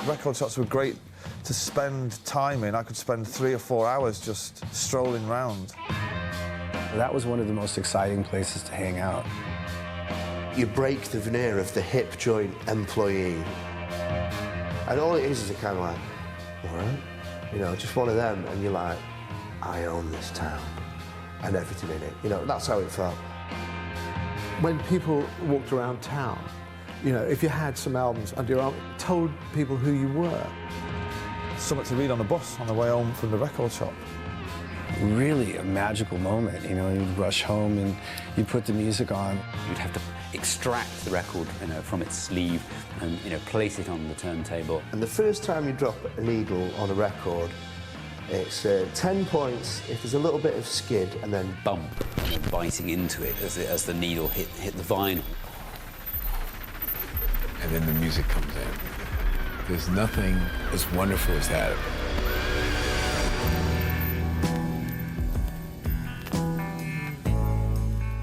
Record shops were great to spend time in. I could spend 3 or 4 hours just strolling round. That was one of the most exciting places to hang out. You break the veneer of the hip joint employee. And all it is a kind of like, all right, you know, just one of them, and you're like, I own this town and everything in it. You know, that's how it felt. When people walked around town, you know, if you had some albums under your arm, it told people who you were. Something to read on the bus on the way home from the record shop. Really a magical moment, you know, you'd rush home and you'd put the music on. You'd have to extract the record, you know, from its sleeve and, you know, place it on the turntable. And the first time you drop a needle on a record, it's 10 points if there's a little bit of skid, and then bump, you know, biting into it as the needle hit the vinyl. And then the music comes in. There's nothing as wonderful as that.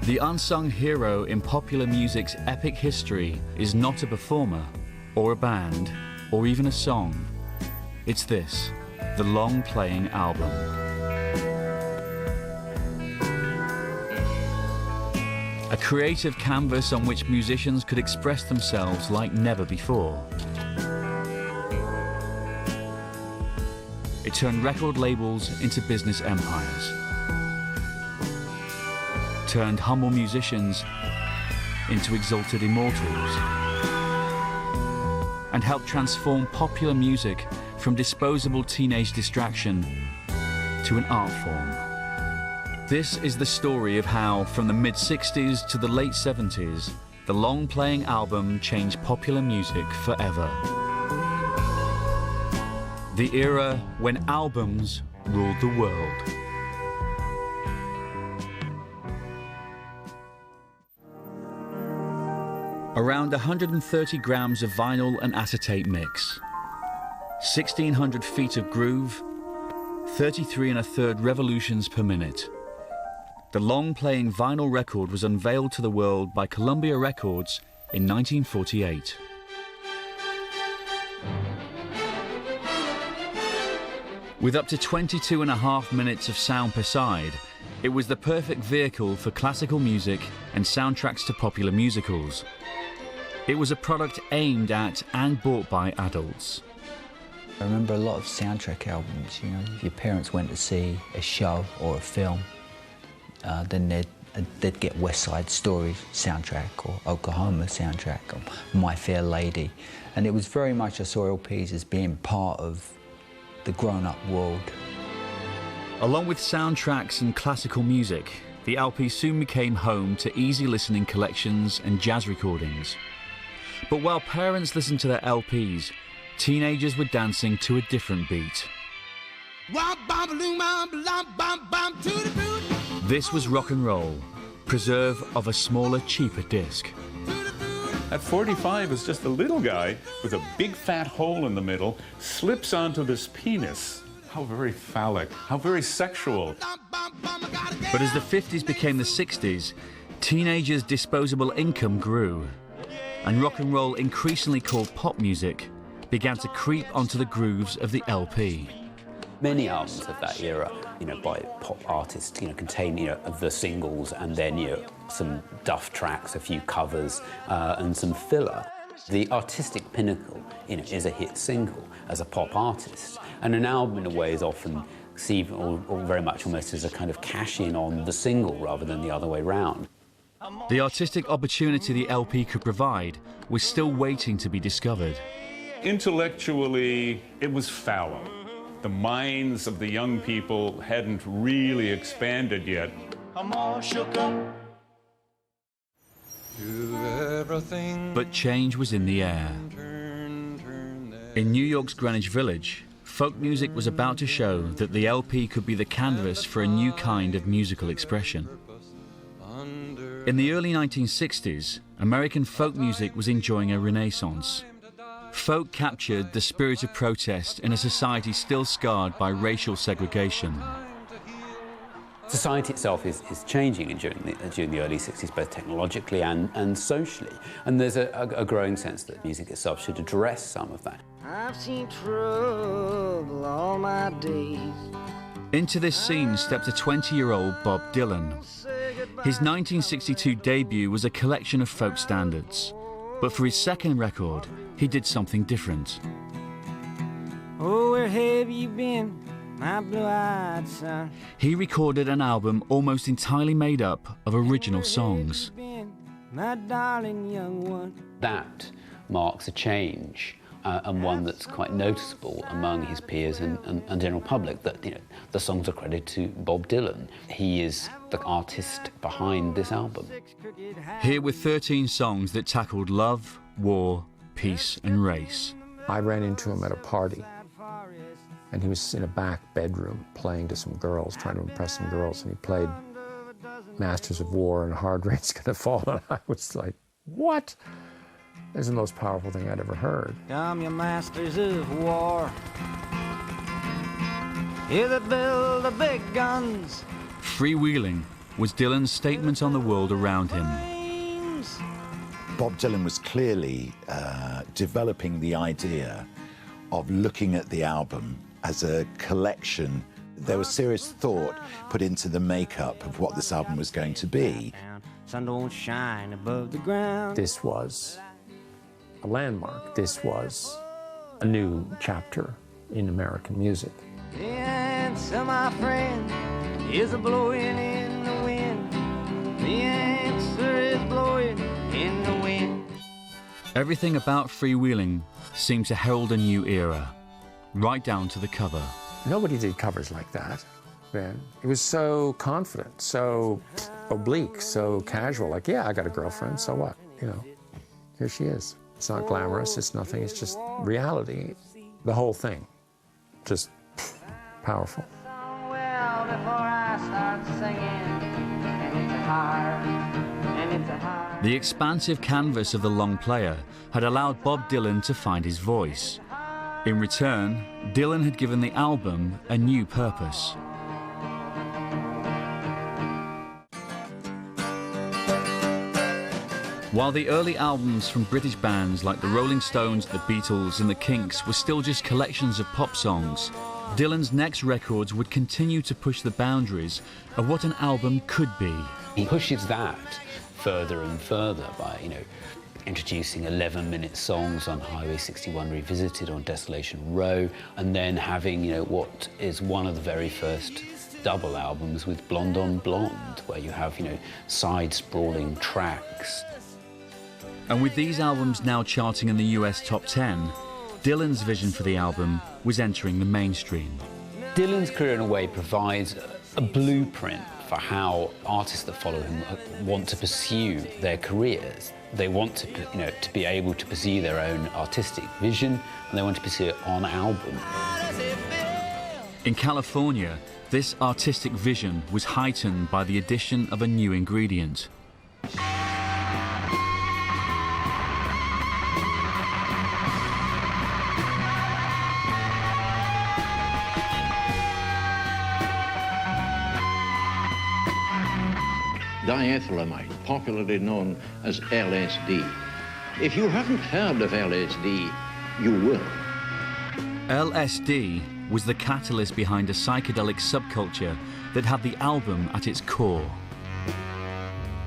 The unsung hero in popular music's epic history is not a performer, or a band, or even a song. It's this, the long-playing album. A creative canvas on which musicians could express themselves like never before. It turned record labels into business empires. Turned humble musicians into exalted immortals, and helped transform popular music from disposable teenage distraction to an art form. This is the story of how, from the mid-60s to the late 70s, the long-playing album changed popular music forever. The era when albums ruled the world. Around 130 grams of vinyl and acetate mix, 1,600 feet of groove, 33 1/3 revolutions per minute. The long-playing vinyl record was unveiled to the world by Columbia Records in 1948. With up to 22.5 minutes of sound per side, it was the perfect vehicle for classical music and soundtracks to popular musicals. It was a product aimed at and bought by adults. I remember a lot of soundtrack albums, you know, if your parents went to see a show or a film, then they'd get West Side Story soundtrack or Oklahoma soundtrack or My Fair Lady. And it was very much I saw LPs as being part of the grown-up world. Along with soundtracks and classical music, the LP soon became home to easy listening collections and jazz recordings. But while parents listened to their LPs, teenagers were dancing to a different beat. This was rock and roll, preserve of a smaller, cheaper disc. At 45 is just a little guy with a big fat hole in the middle, slips onto this penis. How very phallic, how very sexual. But as the 50s became the 60s, teenagers' disposable income grew, and rock and roll, increasingly called pop music, began to creep onto the grooves of the LP. Many albums of that era, you know, by pop artists, you know, contain, you know, the singles and then, you know, some duff tracks, a few covers, and some filler. The artistic pinnacle, you know, is a hit single as a pop artist, and an album in a way is often seen or very much almost as a kind of cash-in on the single rather than the other way round. The artistic opportunity the LP could provide was still waiting to be discovered. Intellectually, it was fallow. The minds of the young people hadn't really expanded yet. I'm all shook up. But change was in the air. In New York's Greenwich Village, folk music was about to show that the LP could be the canvas for a new kind of musical expression. In the early 1960s, American folk music was enjoying a renaissance. Folk captured the spirit of protest in a society still scarred by racial segregation. Society itself is changing during the early 60s, both technologically and socially. And there's a growing sense that music itself should address some of that. I've seen trouble all my days. Into this scene stepped a 20-year-old Bob Dylan. His 1962 debut was a collection of folk standards. But for his second record, he did something different. Oh, where have you been, my blue-eyed son? He recorded an album almost entirely made up of original songs. My darling young one. That marks a change, and one that's quite noticeable among his peers and general public, that the songs are credited to Bob Dylan. He is the artist behind this album. Here were 13 songs that tackled love, war, peace and race. I ran into him at a party, and he was in a back bedroom playing to some girls, trying to impress some girls, and he played Masters of War and Hard Rain's Gonna Fall, and I was like, what? This is the most powerful thing I'd ever heard. Come, you masters of war. Here that build the big guns. Freewheeling was Dylan's statement on the world around him. Bob Dylan was clearly developing the idea of looking at the album as a collection. There was serious thought put into the makeup of what this album was going to be. Sun don't shine above the ground. This was a landmark. This was a new chapter in American music. The answer, my friend, is a blowing in the wind. The answer is blowing in the wind. Everything about Freewheeling seemed to herald a new era, right down to the cover. Nobody did covers like that then. It was so confident, so oblique, so casual. Like, yeah, I got a girlfriend, so what? Here she is. It's not glamorous, it's nothing, it's just reality. The whole thing, just powerful. Well, before I start singing, and it's a heart, and it's a heart. The expansive canvas of the long player had allowed Bob Dylan to find his voice. In return, Dylan had given the album a new purpose. While the early albums from British bands like the Rolling Stones, the Beatles and the Kinks were still just collections of pop songs, Dylan's next records would continue to push the boundaries of what an album could be. He pushes that further and further by, introducing 11-minute songs on Highway 61 Revisited, on Desolation Row, and then having, what is one of the very first double albums with Blonde on Blonde, where you have, side-sprawling tracks. And with these albums now charting in the US top 10, Dylan's vision for the album was entering the mainstream. Dylan's career, in a way, provides a blueprint for how artists that follow him want to pursue their careers. They want to, to be able to pursue their own artistic vision, and they want to pursue it on album. In California, this artistic vision was heightened by the addition of a new ingredient. Diethylamide, popularly known as LSD. If you haven't heard of LSD, you will. LSD was the catalyst behind a psychedelic subculture that had the album at its core.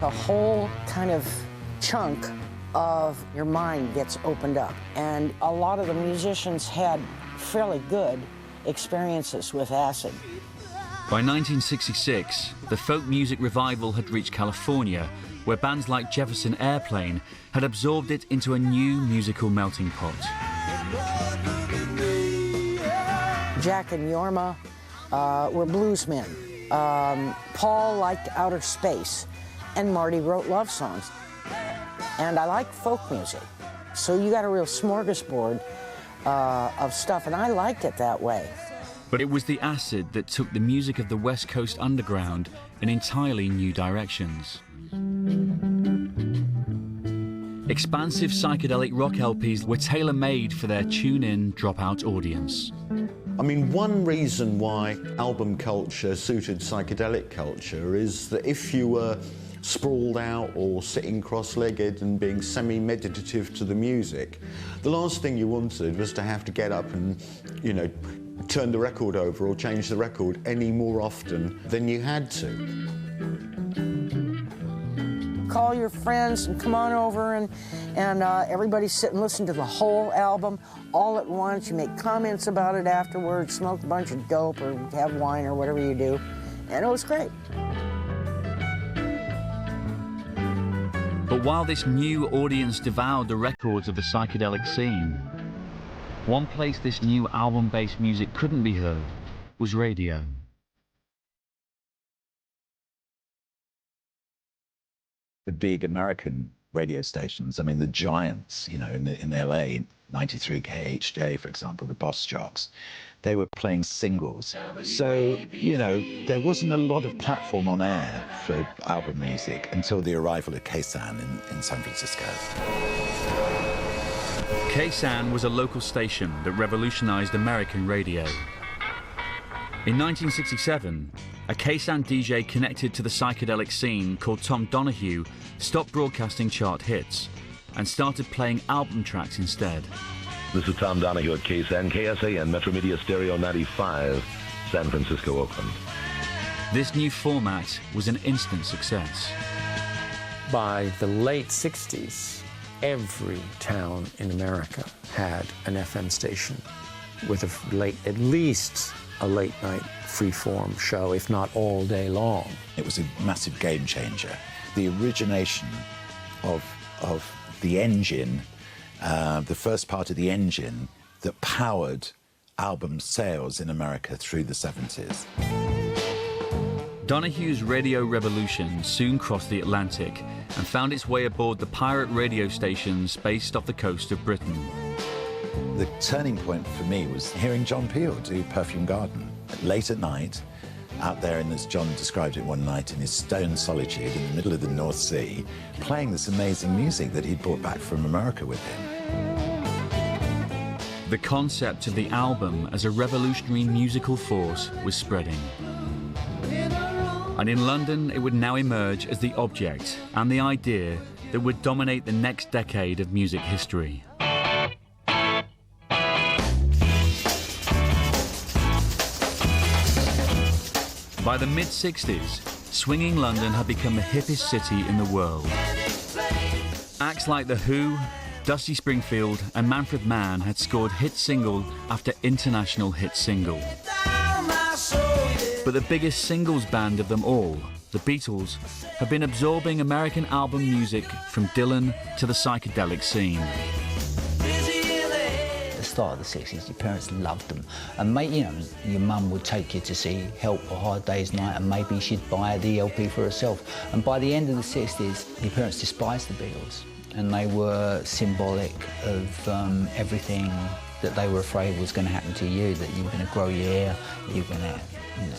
A whole kind of chunk of your mind gets opened up, and a lot of the musicians had fairly good experiences with acid. By 1966, the folk music revival had reached California, where bands like Jefferson Airplane had absorbed it into a new musical melting pot. Jack and Yorma were bluesmen. Paul liked outer space, and Marty wrote love songs. And I like folk music, so you got a real smorgasbord of stuff, and I liked it that way. But it was the acid that took the music of the West Coast underground in entirely new directions. Expansive psychedelic rock LPs were tailor-made for their tune-in, drop-out audience. I mean, one reason why album culture suited psychedelic culture is that if you were sprawled out or sitting cross-legged and being semi-meditative to the music, the last thing you wanted was to have to get up and, you know, turn the record over or change the record any more often than you had to. Call your friends and come on over, and everybody sit and listen to the whole album all at once. You make comments about it afterwards, smoke a bunch of dope or have wine or whatever you do, and it was great. But while this new audience devoured the records of the psychedelic scene, one place this new album-based music couldn't be heard was radio. The big American radio stations, I mean, the giants, you know, in LA, 93 KHJ, for example, the Boss Jocks, they were playing singles. So, you know, there wasn't a lot of platform on air for album music until the arrival of KSAN in San Francisco. KSAN was a local station that revolutionized American radio. In 1967, a KSAN DJ connected to the psychedelic scene called Tom Donahue stopped broadcasting chart hits and started playing album tracks instead. This is Tom Donahue at KSAN, KSAN, Metro Media Stereo 95, San Francisco, Oakland. This new format was an instant success. By the late 60s, every town in America had an FM station with at least a late-night free-form show, if not all day long. It was a massive game changer. The origination of the engine, the first part of the engine that powered album sales in America through the 70s. Donahue's radio revolution soon crossed the Atlantic and found its way aboard the pirate radio stations based off the coast of Britain. The turning point for me was hearing John Peel do Perfume Garden late at night, out there, and as John described it one night, in his stone solitude in the middle of the North Sea, playing this amazing music that he'd brought back from America with him. The concept of the album as a revolutionary musical force was spreading. And in London, it would now emerge as the object and the idea that would dominate the next decade of music history. By the mid-60s, swinging London had become the hippest city in the world. Acts like The Who, Dusty Springfield and Manfred Mann had scored hit single after international hit single. But the biggest singles band of them all, the Beatles, have been absorbing American album music from Dylan to the psychedelic scene. At the start of the 60s, your parents loved them. And you know, your mum would take you to see Help or Hard Day's Night, and maybe she'd buy the LP for herself. And by the end of the 60s, your parents despised the Beatles. And they were symbolic of everything that they were afraid was going to happen to you, that you were going to grow your hair, you were going to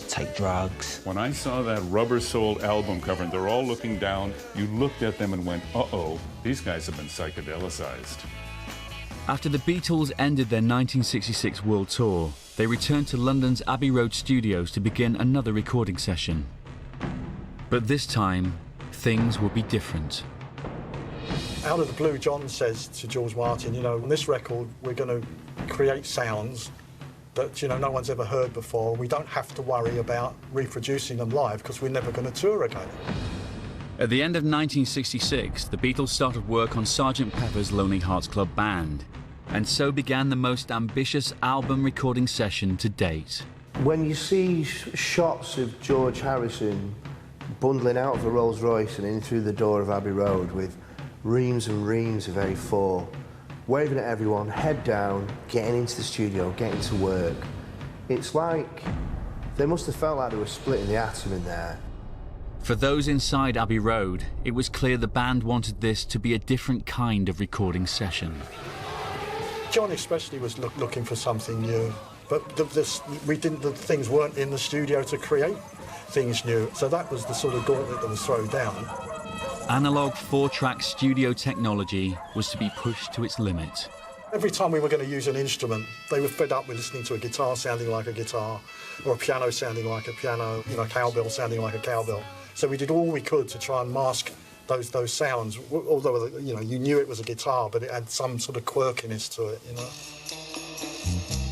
take drugs. When I saw that Rubber Soul album cover and they're all looking down, you looked at them and went, uh-oh, these guys have been psychedelicized. After the Beatles ended their 1966 world tour, they returned to London's Abbey Road studios to begin another recording session. But this time, things would be different. Out of the blue, John says to George Martin, you know, on this record, we're going to create sounds that, you know, no one's ever heard before. We don't have to worry about reproducing them live because we're never going to tour again. At the end of 1966, the Beatles started work on Sgt. Pepper's Lonely Hearts Club Band, and so began the most ambitious album recording session to date. When you see shots of George Harrison bundling out of a Rolls Royce and in through the door of Abbey Road with reams and reams of A4, waving at everyone, head down, getting into the studio, getting to work. It's like they must have felt like they were splitting the atom in there. For those inside Abbey Road, it was clear the band wanted this to be a different kind of recording session. John especially was looking for something new, but the things weren't in the studio to create things new, so that was the sort of gauntlet that was thrown down. Analog 4-track studio technology was to be pushed to its limit. Every time we were going to use an instrument, they were fed up with listening to a guitar sounding like a guitar, or a piano sounding like a piano, you know, a cowbell sounding like a cowbell. So we did all we could to try and mask those sounds, although, you know, you knew it was a guitar, but it had some sort of quirkiness to it, you know.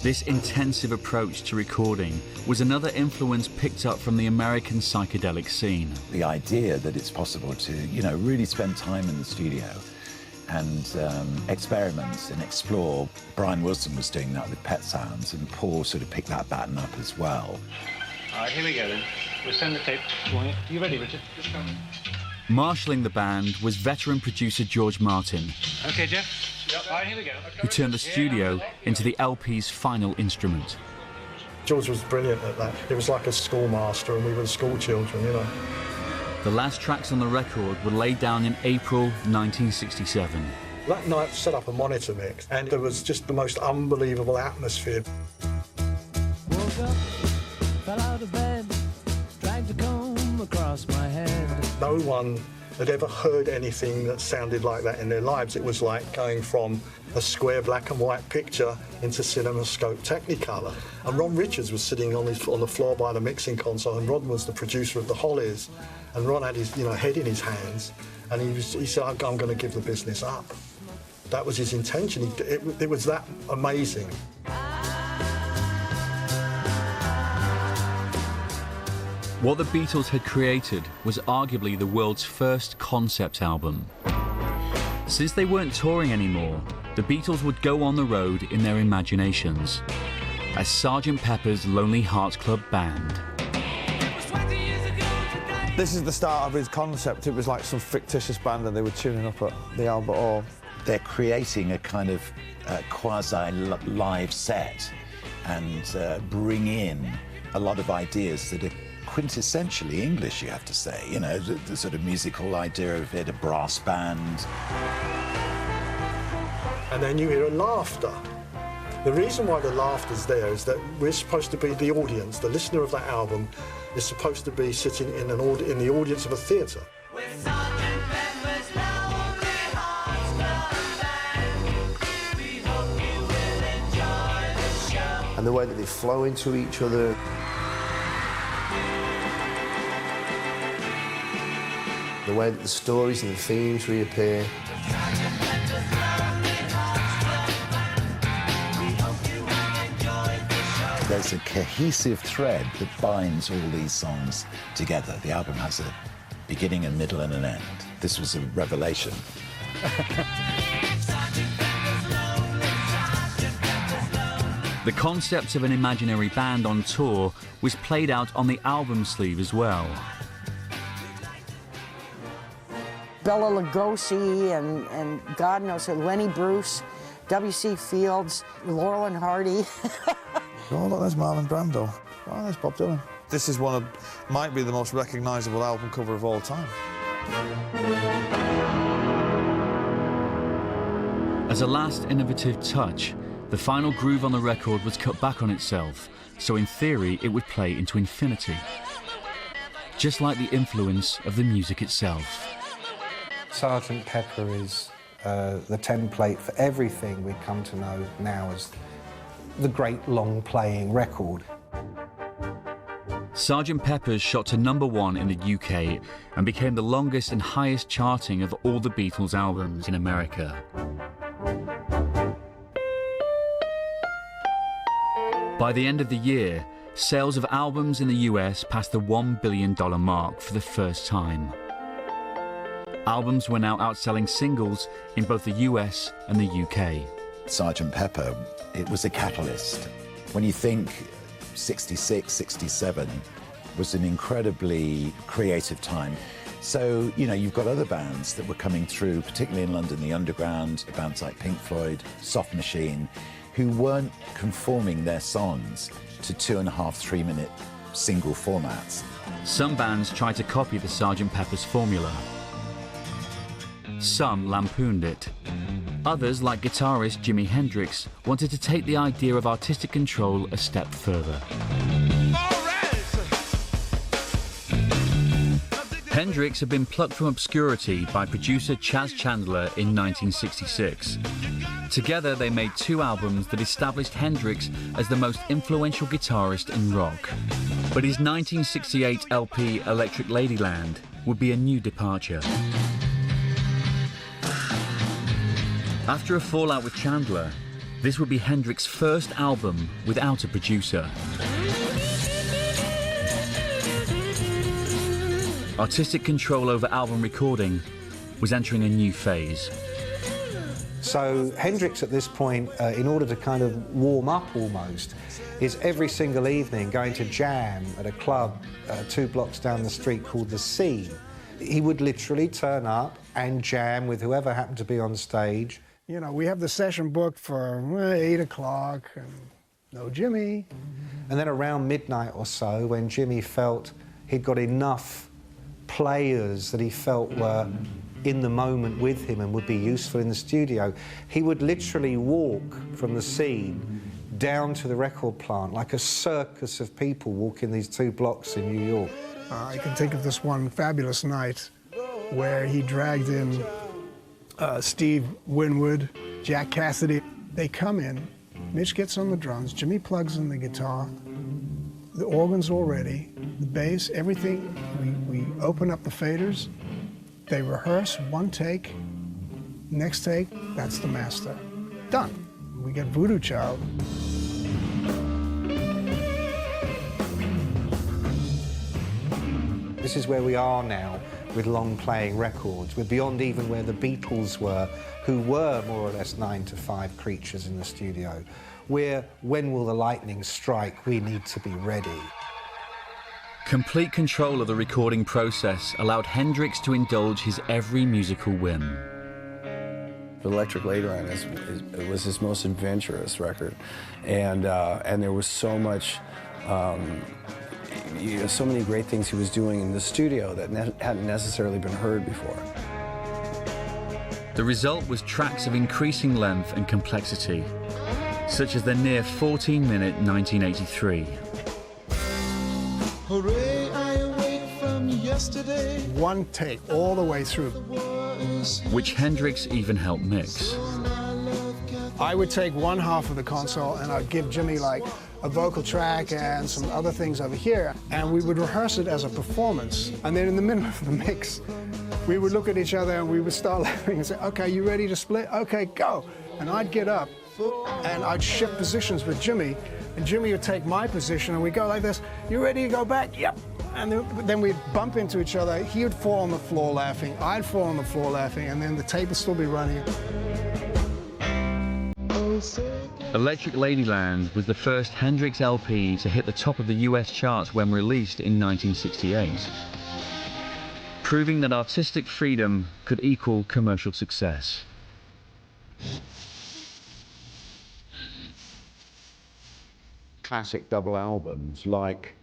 This intensive approach to recording was another influence picked up from the American psychedelic scene. The idea that it's possible to, you know, really spend time in the studio and experiment and explore. Brian Wilson was doing that with Pet Sounds, and Paul sort of picked that baton up as well. All right, here we go then. We'll send the tape. Are you ready, Richard? Just coming. Marshalling the band was veteran producer George Martin, Okay, Jeff? Yep. All right, here we go. who turned the studio into the LP's final instrument. George was brilliant at that. He was like a schoolmaster, and we were the school children, you know. The last tracks on the record were laid down in April 1967. That night set up a monitor mix, and there was just the most unbelievable atmosphere. Woke up, fell out of bed, dragged a comb across my head. No one had ever heard anything that sounded like that in their lives. It was like going from a square black and white picture into CinemaScope Technicolor. And Ron Richards was sitting on the floor by the mixing console, and Ron was the producer of the Hollies. And Ron had his head in his hands, and he said, I'm going to give the business up. That was his intention. It was that amazing. What the Beatles had created was arguably the world's first concept album. Since they weren't touring anymore, the Beatles would go on the road in their imaginations as Sgt. Pepper's Lonely Hearts Club Band. This is the start of his concept. It was like some fictitious band and they were tuning up at the Albert Hall. They're creating a kind of quasi-live set and bring in a lot of ideas that are quintessentially English, you have to say. You know, the sort of musical idea of it, a brass band. And then you hear a laughter. The reason why the laughter's there is that we're supposed to be the audience. The listener of that album is supposed to be sitting in the audience of a theatre. And the way that they flow into each other. The way that the stories and the themes reappear. There's a cohesive thread that binds all these songs together. The album has a beginning, a middle, and an end. This was a revelation. The concept of an imaginary band on tour was played out on the album sleeve as well. Bela Lugosi and God knows who, Lenny Bruce, W.C. Fields, Laurel and Hardy. Oh, look, there's Marlon Brando. Oh, there's Bob Dylan. This is might be the most recognisable album cover of all time. As a last innovative touch, the final groove on the record was cut back on itself, so in theory it would play into infinity. Just like the influence of the music itself. Sgt. Pepper is the template for everything we come to know now as the great long-playing record. Sgt. Pepper's shot to #1 in the UK and became the longest and highest charting of all the Beatles albums in America. By the end of the year, sales of albums in the US passed the $1 billion mark for the first time. Albums were now outselling singles in both the US and the UK. Sgt. Pepper, it was a catalyst. When you think 66, 67 was an incredibly creative time. So, you know, you've got other bands that were coming through, particularly in London, the Underground, bands like Pink Floyd, Soft Machine, who weren't conforming their songs to 2.5, 3-minute single formats. Some bands tried to copy the Sgt. Pepper's formula. Some lampooned it. Others, like guitarist Jimi Hendrix, wanted to take the idea of artistic control a step further. Hendrix had been plucked from obscurity by producer Chas Chandler in 1966. Together, they made 2 albums that established Hendrix as the most influential guitarist in rock. But his 1968 LP, Electric Ladyland, would be a new departure. After a fallout with Chandler, this would be Hendrix's first album without a producer. Artistic control over album recording was entering a new phase. So Hendrix at this point, in order to kind of warm up almost, is every single evening going to jam at a club 2 blocks down the street called The Scene. He would literally turn up and jam with whoever happened to be on stage. You know, we have the session booked for 8 o'clock, and no Jimmy. And then around midnight or so, when Jimmy felt he'd got enough players that he felt were in the moment with him and would be useful in the studio, he would literally walk from the Scene down to the record plant like a circus of people walking these 2 blocks in New York. I can think of this one fabulous night where he dragged in Steve Winwood, Jack Cassidy. They come in, Mitch gets on the drums, Jimmy plugs in the guitar, the organ's all ready, the bass, everything. We open up the faders, they rehearse 1 take, next take, that's the master. Done. We get Voodoo Child. This is where we are now with long-playing records. We're beyond even where the Beatles were, who were more or less 9-to-5 creatures in the studio. We're, when will the lightning strike? We need to be ready. Complete control of the recording process allowed Hendrix to indulge his every musical whim. Electric Ladyland was his most adventurous record, and there was so much, so many great things he was doing in the studio that hadn't necessarily been heard before. The result was tracks of increasing length and complexity, such as the near 14-minute 1983. Hooray, I awake from yesterday. 1 take all the way through. Which Hendrix even helped mix. I would take 1 half of the console and I'd give Jimmy like a vocal track and some other things over here, and we would rehearse it as a performance. And then in the middle of the mix, we would look at each other and we would start laughing and say, okay, you ready to split? Okay, go. And I'd get up and I'd shift positions with Jimmy, and Jimmy would take my position and we'd go like this. You ready to go back? Yep. And then we'd bump into each other. He would fall on the floor laughing, I'd fall on the floor laughing, and then the tape would still be running. Electric Ladyland was the first Hendrix LP to hit the top of the US charts when released in 1968, proving that artistic freedom could equal commercial success. Classic double albums like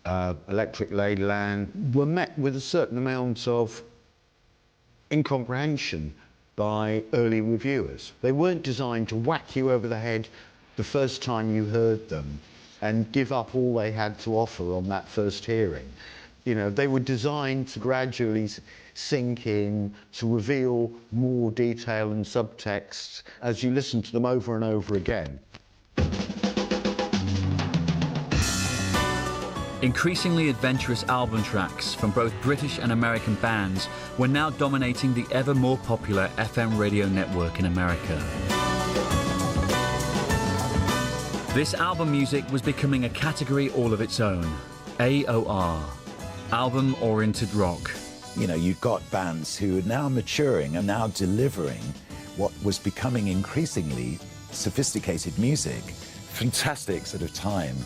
Electric Ladyland were met with a certain amount of incomprehension by early reviewers. They weren't designed to whack you over the head the first time you heard them and give up all they had to offer on that first hearing. You know, they were designed to gradually sink in, to reveal more detail and subtext as you listen to them over and over again. Increasingly adventurous album tracks from both British and American bands were now dominating the ever more popular FM radio network in America. This album music was becoming a category all of its own, AOR, album-oriented rock. You know, you've got bands who are now maturing and now delivering what was becoming increasingly sophisticated music. Fantastic sort of time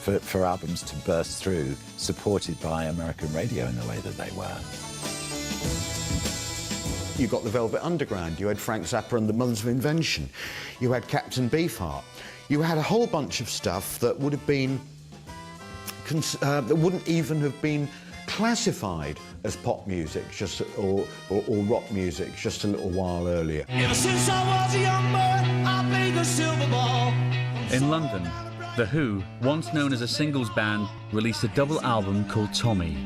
for albums to burst through, supported by American radio in the way that they were. You got the Velvet Underground, you had Frank Zappa and the Mothers of Invention, you had Captain Beefheart, you had a whole bunch of stuff that would have been, that wouldn't even have been classified as pop music or rock music just a little while earlier. Ever since I was a young boy, I played the silver ball. In London, The Who, once known as a singles band, released a double album called Tommy.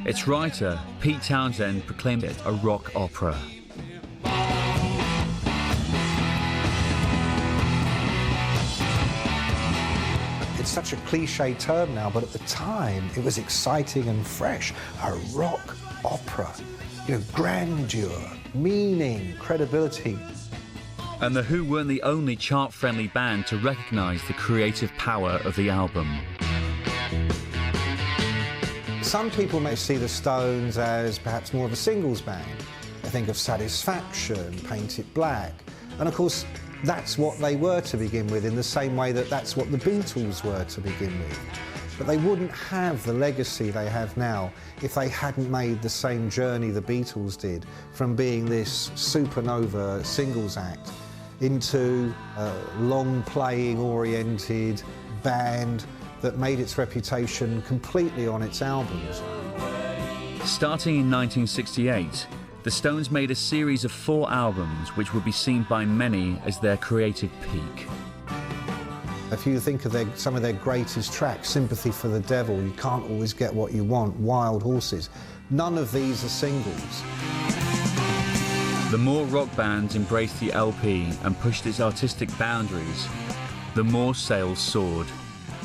Its writer, Pete Townsend, proclaimed it a rock opera. such a cliche term now, but at the time it was exciting and fresh. A rock opera, you know, grandeur, meaning, credibility. And The Who weren't the only chart-friendly band to recognise the creative power of the album. Some people may see the Stones as perhaps more of a singles band. They think of Satisfaction, Paint It Black, and of course that's what they were to begin with, in the same way that that's what the Beatles were to begin with. But they wouldn't have the legacy they have now if they hadn't made the same journey the Beatles did, from being this supernova singles act into a long-playing oriented band that made its reputation completely on its albums. Starting in 1968, the Stones made a series of 4 albums which would be seen by many as their creative peak. If you think of some of their greatest tracks, Sympathy for the Devil, You Can't Always Get What You Want, Wild Horses, none of these are singles. The more rock bands embraced the LP and pushed its artistic boundaries, the more sales soared.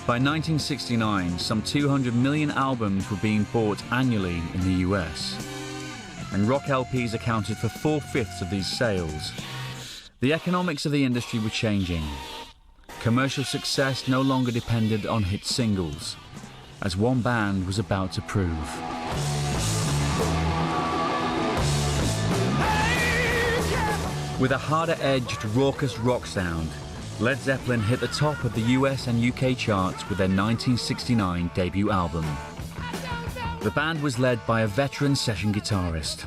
By 1969, some 200 million albums were being bought annually in the US. And rock LPs accounted for 4/5 of these sales. The economics of the industry were changing. Commercial success no longer depended on hit singles, as one band was about to prove. With a harder-edged, raucous rock sound, Led Zeppelin hit the top of the US and UK charts with their 1969 debut album. The band was led by a veteran session guitarist.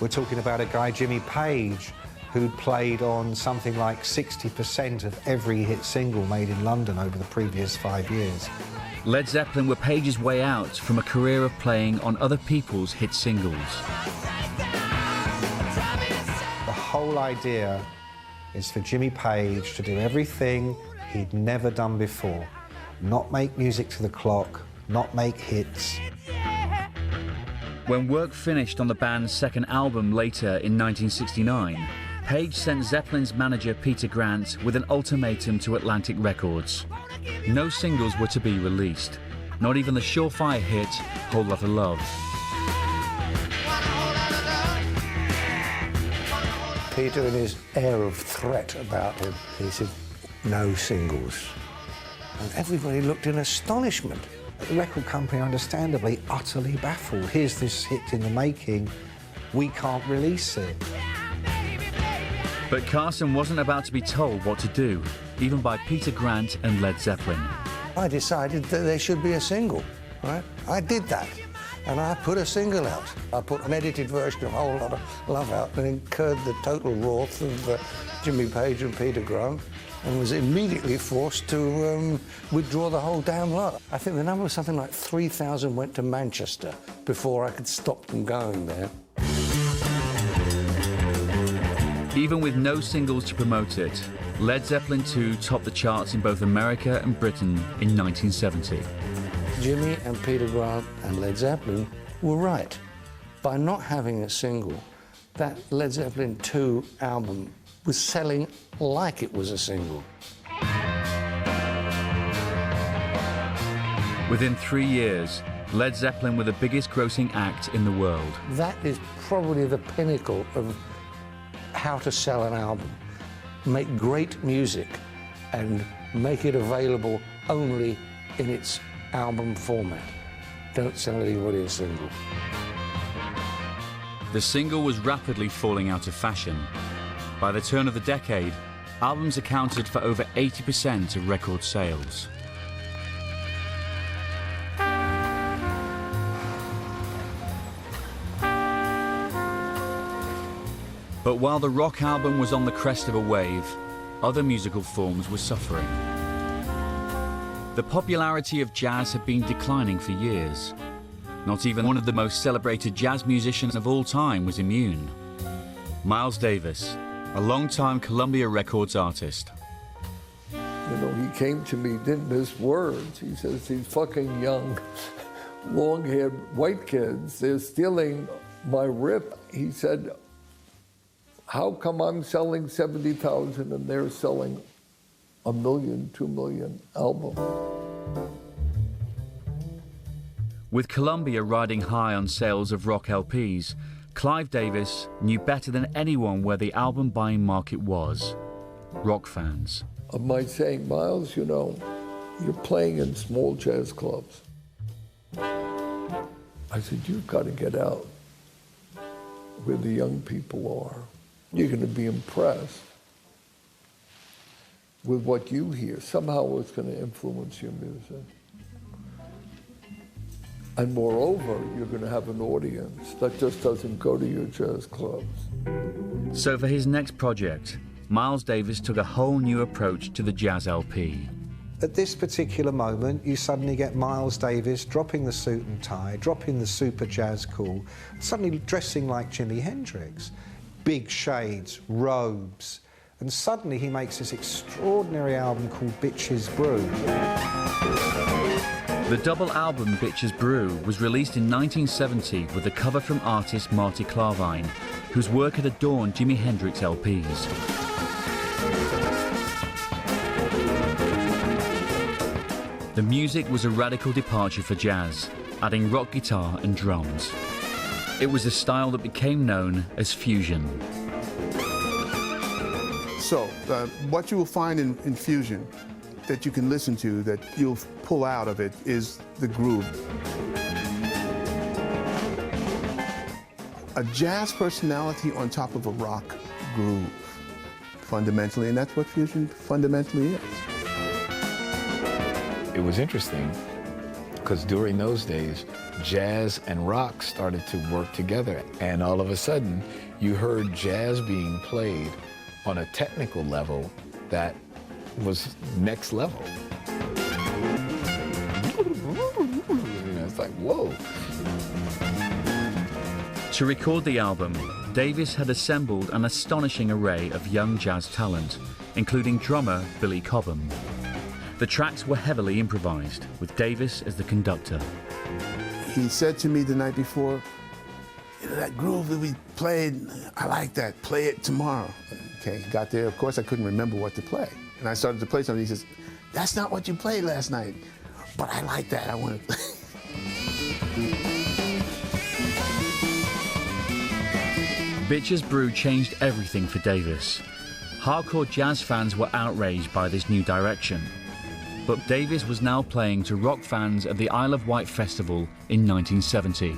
We're talking about a guy, Jimmy Page, who'd played on something like 60% of every hit single made in London over the previous 5 years. Led Zeppelin were Page's way out from a career of playing on other people's hit singles. The whole idea is for Jimmy Page to do everything he'd never done before. Not make music to the clock, not make hits. When work finished on the band's second album later in 1969, Page sent Zeppelin's manager Peter Grant with an ultimatum to Atlantic Records. No singles were to be released, not even the surefire hit Whole Lotta Love. Peter, in his air of threat about him, he said, no singles. And everybody looked in astonishment. The record company, understandably, utterly baffled. Here's this hit in the making, we can't release it. But Carson wasn't about to be told what to do, even by Peter Grant and Led Zeppelin. I decided that there should be a single, right? I did that, and I put a single out. I put an edited version of Whole Lotta Love out and incurred the total wrath of Jimmy Page and Peter Grant, and was immediately forced to withdraw the whole damn lot. I think the number was something like 3,000 went to Manchester before I could stop them going there. Even with no singles to promote it, Led Zeppelin II topped the charts in both America and Britain in 1970. Jimmy and Peter Grant and Led Zeppelin were right. By not having a single, that Led Zeppelin II album was selling like it was a single. Within 3 years, Led Zeppelin were the biggest grossing act in the world. That is probably the pinnacle of how to sell an album. Make great music and make it available only in its album format. Don't sell anybody a single. The single was rapidly falling out of fashion. By the turn of the decade, albums accounted for over 80% of record sales. But while the rock album was on the crest of a wave, other musical forms were suffering. The popularity of jazz had been declining for years. Not even one of the most celebrated jazz musicians of all time was immune. Miles Davis, a long-time Columbia Records artist. You know, he came to me, didn't miss words. He says, these fucking young, long-haired white kids, they're stealing my rip. He said, how come I'm selling 70,000 and they're selling 1 million, 2 million albums? With Columbia riding high on sales of rock LPs, Clive Davis knew better than anyone where the album buying market was: rock fans. Of my saying, Miles, you know, you're playing in small jazz clubs. I said, you've got to get out where the young people are. You're going to be impressed with what you hear. Somehow it's going to influence your music. And moreover, you're going to have an audience that just doesn't go to your jazz clubs. So for his next project, Miles Davis took a whole new approach to the jazz LP. At this particular moment, you suddenly get Miles Davis dropping the suit and tie, dropping the super jazz cool, suddenly dressing like Jimi Hendrix. Big shades, robes, and suddenly he makes this extraordinary album called Bitches Brew. The double album Bitches Brew was released in 1970 with a cover from artist Marty Klavine, whose work had adorned Jimi Hendrix LPs. The music was a radical departure for jazz, adding rock guitar and drums. It was a style that became known as fusion. So, what you will find in fusion that you can listen to, that you'll pull out of it, is the groove. A jazz personality on top of a rock groove, fundamentally, and that's what fusion fundamentally is. It was interesting because during those days, jazz and rock started to work together, and all of a sudden, you heard jazz being played on a technical level that was next level. It's like, whoa. To record the album, Davis had assembled an astonishing array of young jazz talent, including drummer Billy Cobham. The tracks were heavily improvised, with Davis as the conductor. He said to me the night before, you know, that groove that we played, I like that, play it tomorrow. Okay, got there, of course I couldn't remember what to play. And I started to play something, he says, that's not what you played last night, but I like that, I want to play. Bitches Brew changed everything for Davis. Hardcore jazz fans were outraged by this new direction. But Davis was now playing to rock fans at the Isle of Wight Festival in 1970.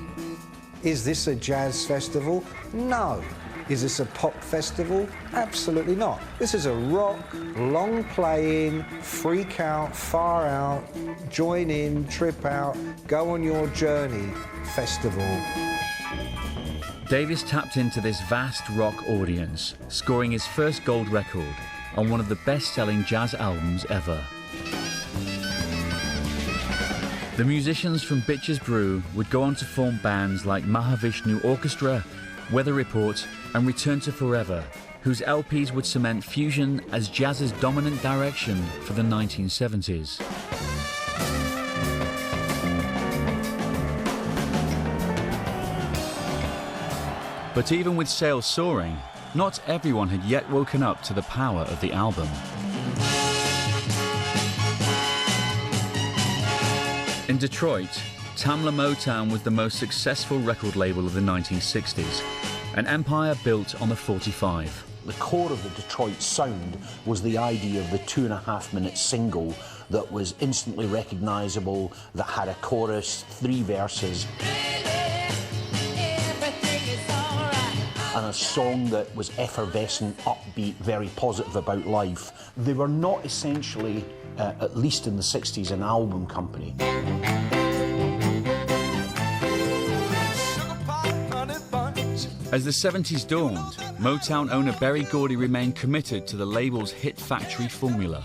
Is this a jazz festival? No. Is this a pop festival? Absolutely not. This is a rock, long-playing, freak out, far out, join in, trip out, go on your journey festival. Davis tapped into this vast rock audience, scoring his first gold record on one of the best-selling jazz albums ever. The musicians from Bitches Brew would go on to form bands like Mahavishnu Orchestra, Weather Report and Return to Forever, whose LPs would cement fusion as jazz's dominant direction for the 1970s. But even with sales soaring, not everyone had yet woken up to the power of the album. In Detroit, Tamla Motown was the most successful record label of the 1960s, an empire built on the 45. The core of the Detroit sound was the idea of the 2.5-minute single that was instantly recognisable, that had a chorus, 3 verses, and a song that was effervescent, upbeat, very positive about life. They were not essentially, at least in the 60s, an album company. As the 70s dawned, Motown owner Berry Gordy remained committed to the label's hit factory formula.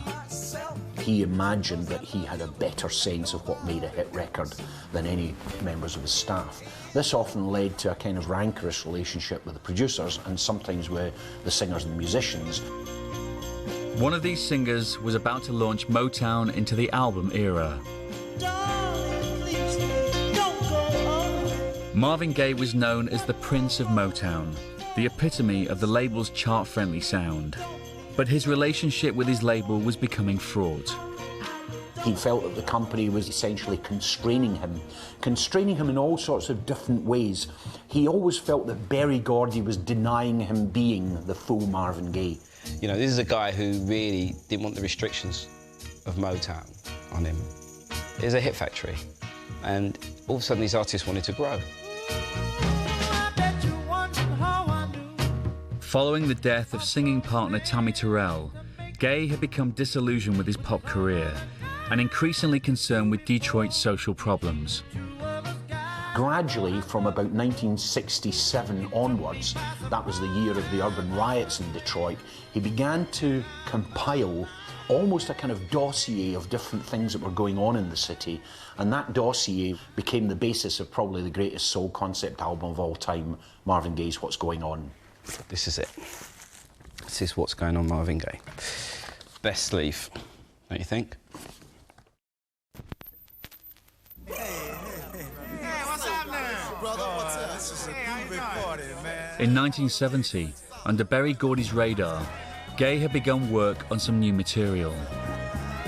He imagined that he had a better sense of what made a hit record than any members of his staff. This often led to a kind of rancorous relationship with the producers and sometimes with the singers and musicians. One of these singers was about to launch Motown into the album era. Marvin Gaye was known as the Prince of Motown, the epitome of the label's chart-friendly sound. But his relationship with his label was becoming fraught. He felt that the company was essentially constraining him in all sorts of different ways. He always felt that Berry Gordy was denying him being the full Marvin Gaye. You know, this is a guy who really didn't want the restrictions of Motown on him. It was a hit factory, and all of a sudden these artists wanted to grow. Following the death of singing partner Tammy Terrell, Gaye had become disillusioned with his pop career and increasingly concerned with Detroit's social problems. Gradually, from about 1967 onwards, that was the year of the urban riots in Detroit, he began to compile almost a kind of dossier of different things that were going on in the city, and that dossier became the basis of probably the greatest soul concept album of all time, Marvin Gaye's What's Going On. This is it. This is What's Going On, Marvin Gaye. Best sleeve, don't you think? In 1970, under Berry Gordy's radar, Gaye had begun work on some new material.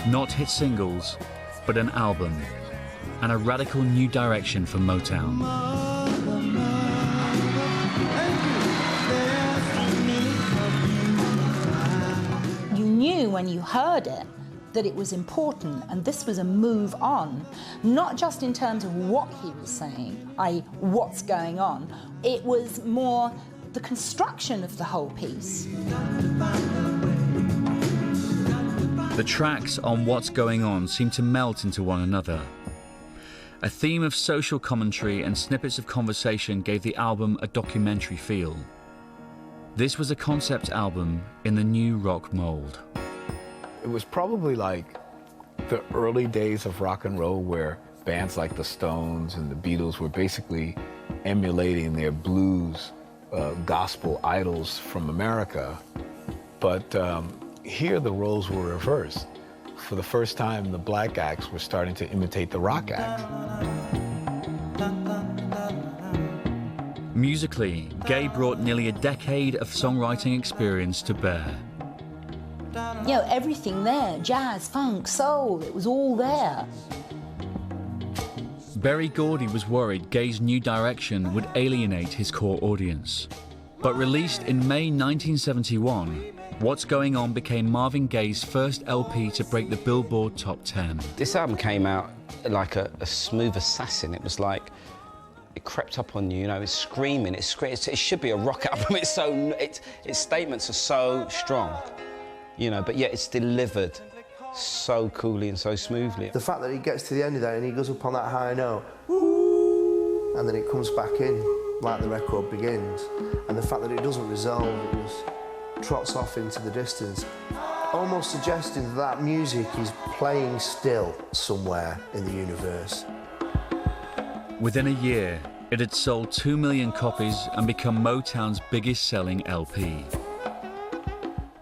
Not hit singles, but an album, and a radical new direction for Motown. You knew when you heard it that it was important, and this was a move on, not just in terms of what he was saying, i.e. what's going on, it was more the construction of the whole piece. The tracks on What's Going On seemed to melt into one another. A theme of social commentary and snippets of conversation gave the album a documentary feel. This was a concept album in the new rock mold. It was probably like the early days of rock and roll where bands like the Stones and the Beatles were basically emulating their blues gospel idols from America. But here the roles were reversed. For the first time, the black acts were starting to imitate the rock act. Musically, Gaye brought nearly a decade of songwriting experience to bear. You know, everything there, jazz, funk, soul, it was all there. Berry Gordy was worried Gaye's new direction would alienate his core audience. But released in May 1971, What's Going On became Marvin Gaye's first LP to break the Billboard Top 10. This album came out like a smooth assassin. It was like, it crept up on you, you know, it's screaming, it should be a rock album. Its statements are so strong, you know, but yet it's delivered so coolly and so smoothly. The fact that he gets to the end of that and he goes up on that high note, and then it comes back in like the record begins, and the fact that it doesn't resolve, it just trots off into the distance, almost suggesting that that music is playing still somewhere in the universe. Within a year, it had sold 2 million copies and become Motown's biggest selling LP.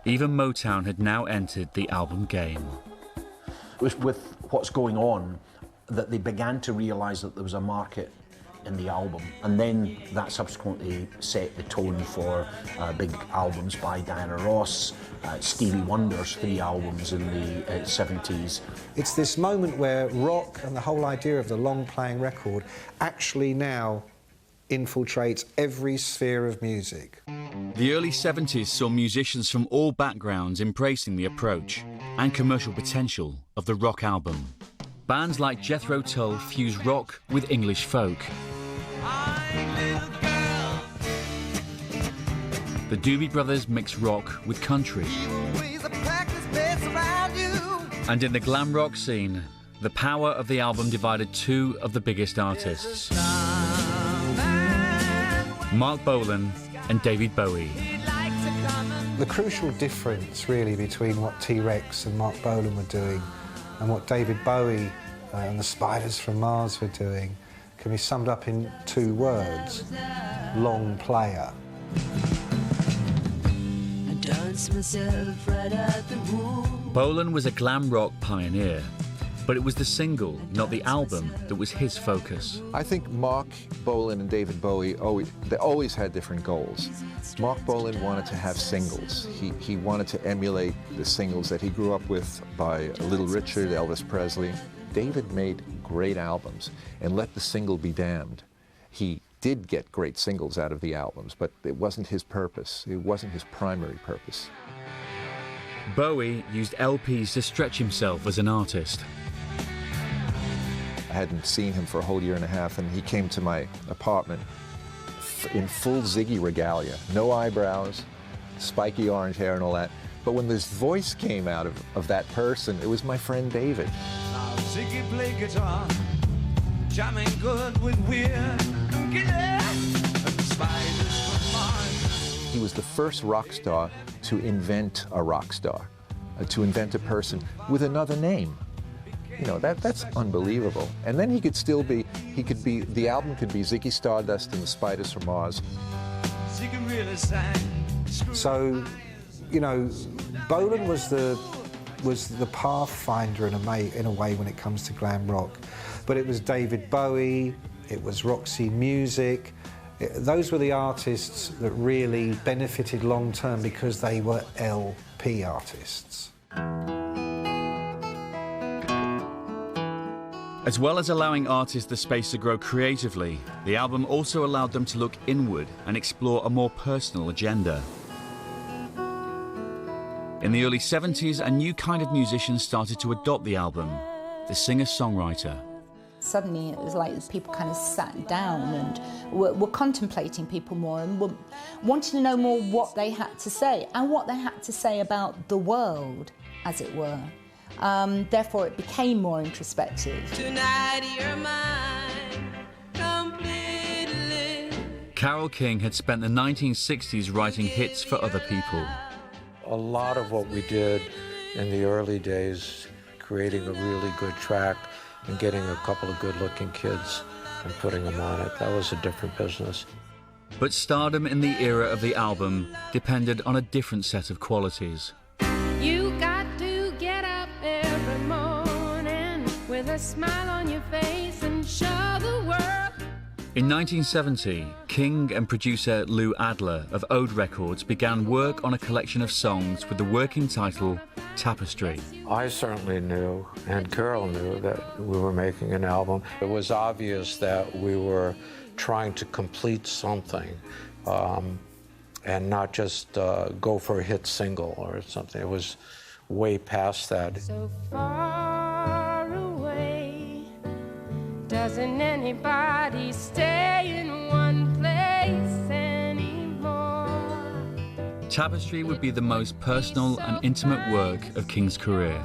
Even Motown had now entered the album game. It was with What's Going On that they began to realise that there was a market in the album, and then that subsequently set the tone for big albums by Diana Ross, Stevie Wonder's 3 albums in the 70s. It's this moment where rock and the whole idea of the long-playing record actually now infiltrates every sphere of music. The early 70s saw musicians from all backgrounds embracing the approach and commercial potential of the rock album. Bands like Jethro Tull fused rock with English folk. The Doobie Brothers mixed rock with country. And in the glam rock scene, the power of the album divided 2 of the biggest artists, Mark Bolan and David Bowie. The crucial difference, really, between what T-Rex and Mark Bolan were doing and what David Bowie and the Spiders from Mars were doing can be summed up in 2 words: long player. Bolan was a glam rock pioneer, But it was the single, not the album, that was his focus. I think Mark Bolan and David Bowie always had different goals. Mark Bolan wanted to have singles. He wanted to emulate the singles that he grew up with by Little Richard, Elvis Presley. David made great albums and let the single be damned. He did get great singles out of the albums, but it wasn't his purpose. It wasn't his primary purpose. Bowie used LPs to stretch himself as an artist. I hadn't seen him for a whole year and a half, and he came to my apartment in full Ziggy regalia. No eyebrows, spiky orange hair and all that. But when this voice came out of that person, it was my friend David. Now Ziggy play guitar, jamming good with weird spiders from Mars. He was the first rock star to invent a rock star, to invent a person with another name. You know, that's unbelievable. And then he could still be, the album could be Ziggy Stardust and the Spiders from Mars. Ziggy really sang. So, you know, Bolan was the pathfinder in a way when it comes to glam rock. But it was David Bowie, it was Roxy Music. Those were the artists that really benefited long term because they were LP artists. As well as allowing artists the space to grow creatively, the album also allowed them to look inward and explore a more personal agenda. In the early 70s, a new kind of musician started to adopt the album, the singer-songwriter. Suddenly it was like people kind of sat down and were contemplating people more and were wanting to know more what they had to say and what they had to say about the world, as it were. Therefore, it became more introspective. Tonight you're mine completely. Carole King had spent the 1960s writing hits for other people. A lot of what we did in the early days, creating a really good track and getting a couple of good-looking kids and putting them on it, that was a different business. But stardom in the era of the album depended on a different set of qualities. You got to get up every morning with a smile on your face and show the world. In 1970, King and producer Lou Adler of Ode Records began work on a collection of songs with the working title Tapestry. I certainly knew, and Carol knew, that we were making an album. It was obvious that we were trying to complete something and not just go for a hit single or something. It was way past that. So far away, doesn't anybody stay in one place anymore? Tapestry would be the most personal and intimate work of King's career.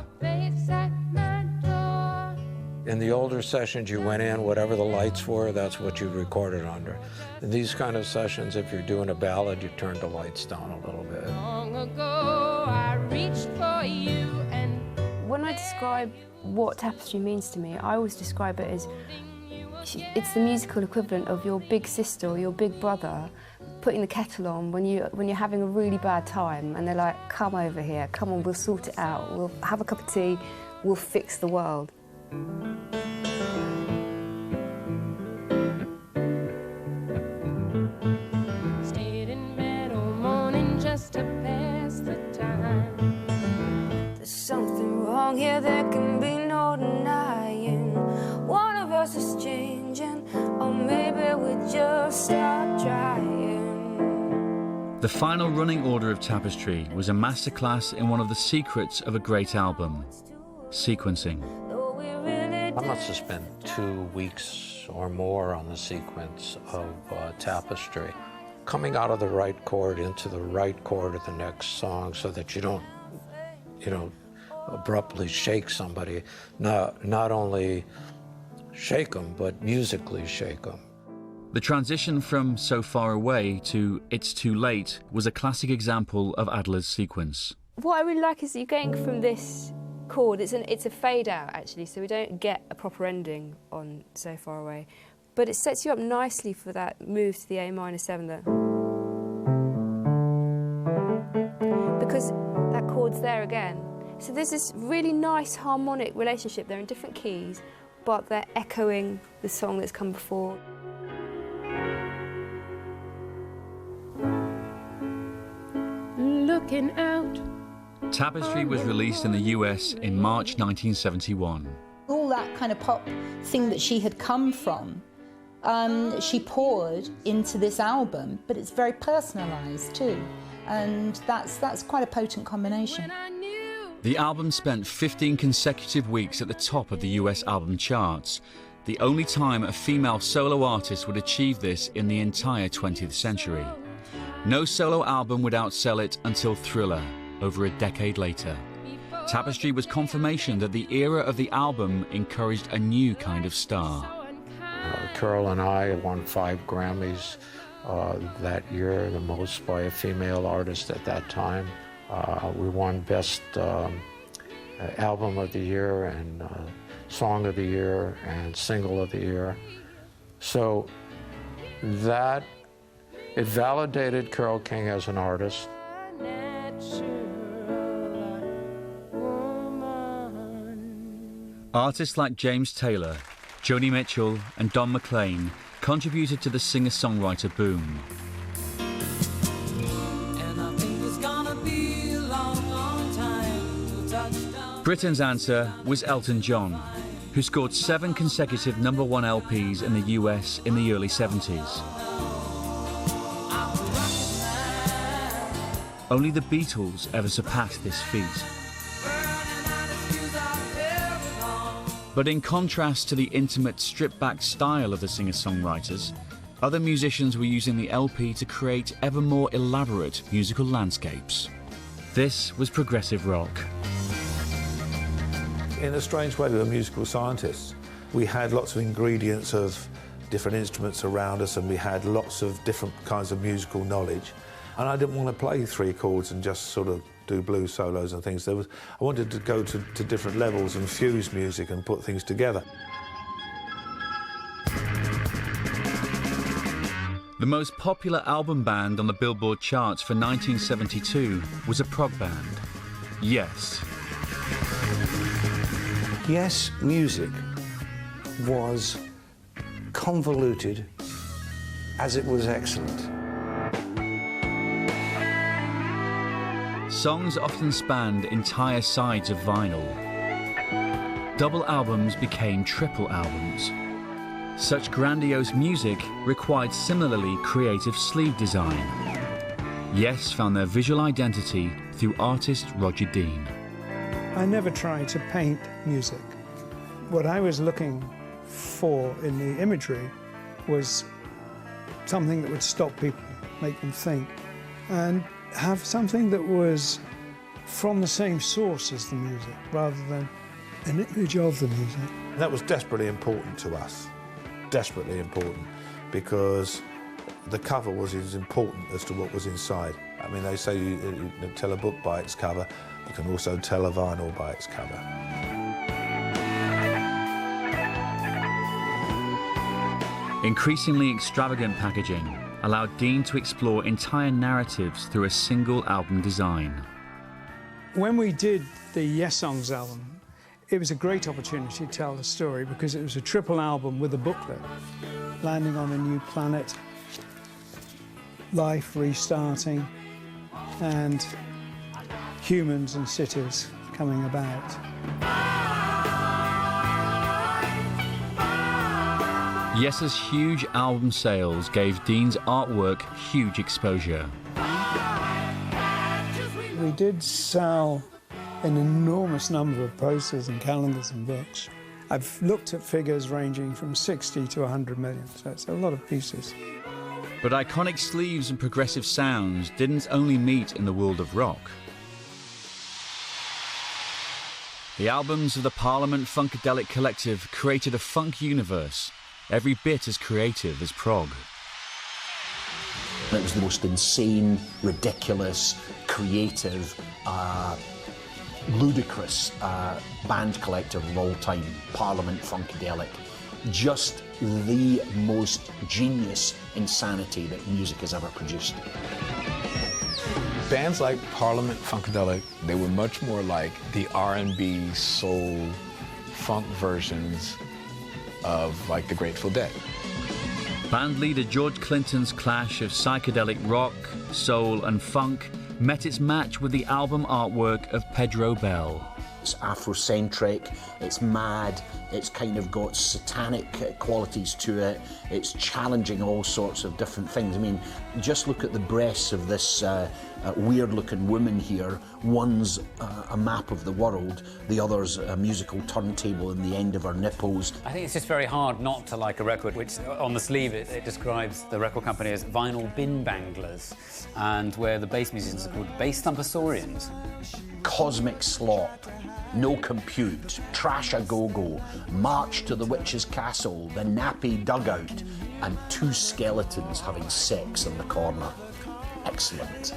In the older sessions, you went in, whatever the lights were, that's what you recorded under. In these kind of sessions, if you're doing a ballad, you turn the lights down a little bit. Long ago, I reached for you and... When I describe what Tapestry means to me, I always describe it as it's the musical equivalent of your big sister or your big brother putting the kettle on when you're having a really bad time, and they're like, come over here, come on, we'll sort it out, we'll have a cup of tea, we'll fix the world. Stayed in bed all morning just to pass the time. There's something wrong here, there can be no denying. One of us is changing, or maybe we just stop trying. The final running order of Tapestry was a masterclass in one of the secrets of a great album, sequencing. I must have spent 2 weeks or more on the sequence of Tapestry. Coming out of the right chord into the right chord of the next song so that you don't, abruptly shake somebody. Not only shake them, but musically shake them. The transition from So Far Away to It's Too Late was a classic example of Adler's sequence. What I really like is you're getting from this chord, it's a fade out actually, so we don't get a proper ending on So Far Away, but it sets you up nicely for that move to the A minor 7 there. Because that chord's there again, So there's this really nice harmonic relationship. They're in different keys, but they're echoing the song that's come before. Looking out. Tapestry was released in the US in March 1971. All that kind of pop thing that she had come from, she poured into this album, but it's very personalised too. And that's quite a potent combination. The album spent 15 consecutive weeks at the top of the US album charts, the only time a female solo artist would achieve this in the entire 20th century. No solo album would outsell it until Thriller, over a decade later. Tapestry was confirmation that the era of the album encouraged a new kind of star. Carol and I won 5 Grammys that year, the most by a female artist at that time. We won Best Album of the Year and Song of the Year and Single of the Year. So that, it validated Carole King as an artist. Artists like James Taylor, Joni Mitchell and Don McLean contributed to the singer-songwriter boom. Britain's answer was Elton John, who scored 7 consecutive #1 LPs in the US in the early 70s. Only the Beatles ever surpassed this feat. But in contrast to the intimate, stripped-back style of the singer-songwriters, other musicians were using the LP to create ever more elaborate musical landscapes. This was progressive rock. In a strange way, we were musical scientists. We had lots of ingredients of different instruments around us, and we had lots of different kinds of musical knowledge. And I didn't want to play 3 chords and just sort of do blues solos and things. I wanted to go to different levels and fuse music and put things together. The most popular album band on the Billboard charts for 1972 was a prog band, Yes. Yes, music was convoluted as it was excellent. Songs often spanned entire sides of vinyl. Double albums became triple albums. Such grandiose music required similarly creative sleeve design. Yes found their visual identity through artist Roger Dean. I never tried to paint music. What I was looking for in the imagery was something that would stop people, make them think, and have something that was from the same source as the music, rather than an image of the music. That was desperately important to us, desperately important, because the cover was as important as to what was inside. I mean, they say you tell a book by its cover, you can also tell a vinyl by its cover. Increasingly extravagant packaging allowed Dean to explore entire narratives through a single album design. When we did the Yes Songs album, it was a great opportunity to tell the story because it was a triple album with a booklet. Landing on a new planet, life restarting, and humans and cities coming about. Yes's huge album sales gave Dean's artwork huge exposure. We did sell an enormous number of posters and calendars and books. I've looked at figures ranging from 60 to 100 million, so it's a lot of pieces. But iconic sleeves and progressive sounds didn't only meet in the world of rock. The albums of the Parliament Funkadelic Collective created a funk universe, every bit as creative as prog. It was the most insane, ridiculous, creative, ludicrous band collective of all time, Parliament Funkadelic. Just the most genius insanity that music has ever produced. bands like Parliament, Funkadelic, they were much more like the R&B, soul, funk versions of like the Grateful Dead. Band leader George Clinton's clash of psychedelic rock, soul and funk met its match with the album artwork of Pedro Bell. It's Afrocentric, it's mad, it's kind of got satanic qualities to it, it's challenging all sorts of different things. I mean, just look at the breasts of this weird-looking woman here. One's a map of the world, the other's a musical turntable in the end of her nipples. I think it's just very hard not to like a record which, on the sleeve, it describes the record company as vinyl bin banglers, and where the bass musicians are called bass thumpasaurians. Cosmic slop, no compute, trash a go-go, march to the witch's castle, the nappy dugout, and two skeletons having sex in the corner. Excellent.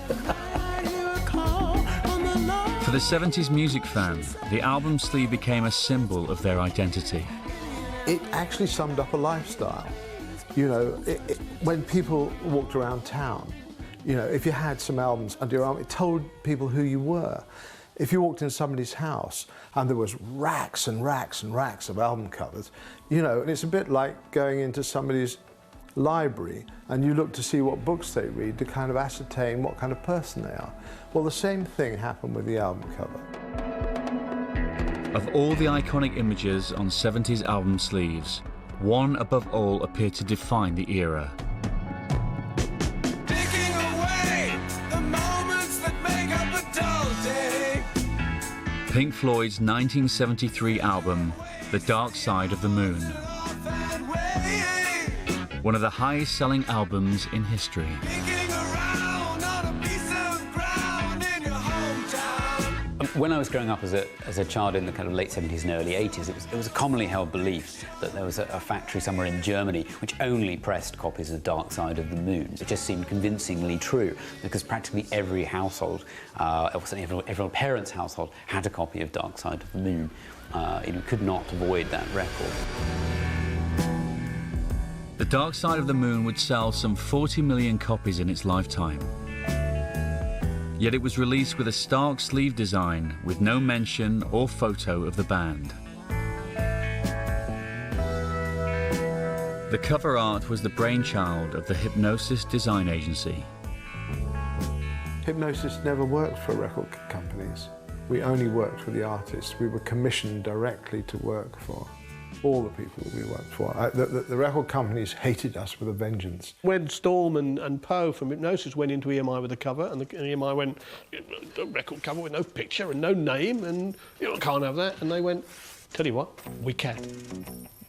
For the 70s music fan, the album sleeve became a symbol of their identity. It actually summed up a lifestyle. You know, when people walked around town, you know, if you had some albums under your arm, it told people who you were. If you walked in somebody's house and there was racks and racks and racks of album covers, you know, and it's a bit like going into somebody's library and you look to see what books they read to kind of ascertain what kind of person they are. Well, the same thing happened with the album cover. Of all the iconic images on 70s album sleeves, one above all appeared to define the era. Pink Floyd's 1973 album, The Dark Side of the Moon. One of the highest-selling albums in history. When I was growing up as a child in the kind of late 70s and early 80s, it was a commonly held belief that there was a factory somewhere in Germany which only pressed copies of Dark Side of the Moon. It just seemed convincingly true because practically every household, or certainly every parent's household, had a copy of Dark Side of the Moon. You could not avoid that record. The Dark Side of the Moon would sell some 40 million copies in its lifetime. Yet it was released with a stark sleeve design with no mention or photo of the band. The cover art was the brainchild of the Hypnosis design agency. Hypnosis never worked for record companies. We only worked for the artists. We were commissioned directly to work for all the people that we worked for. The record companies hated us with a vengeance. When Storm and Poe from Hypnosis went into EMI with a cover, and the EMI went, a record cover with no picture and no name, and you know, can't have that. And they went, tell you what, we can.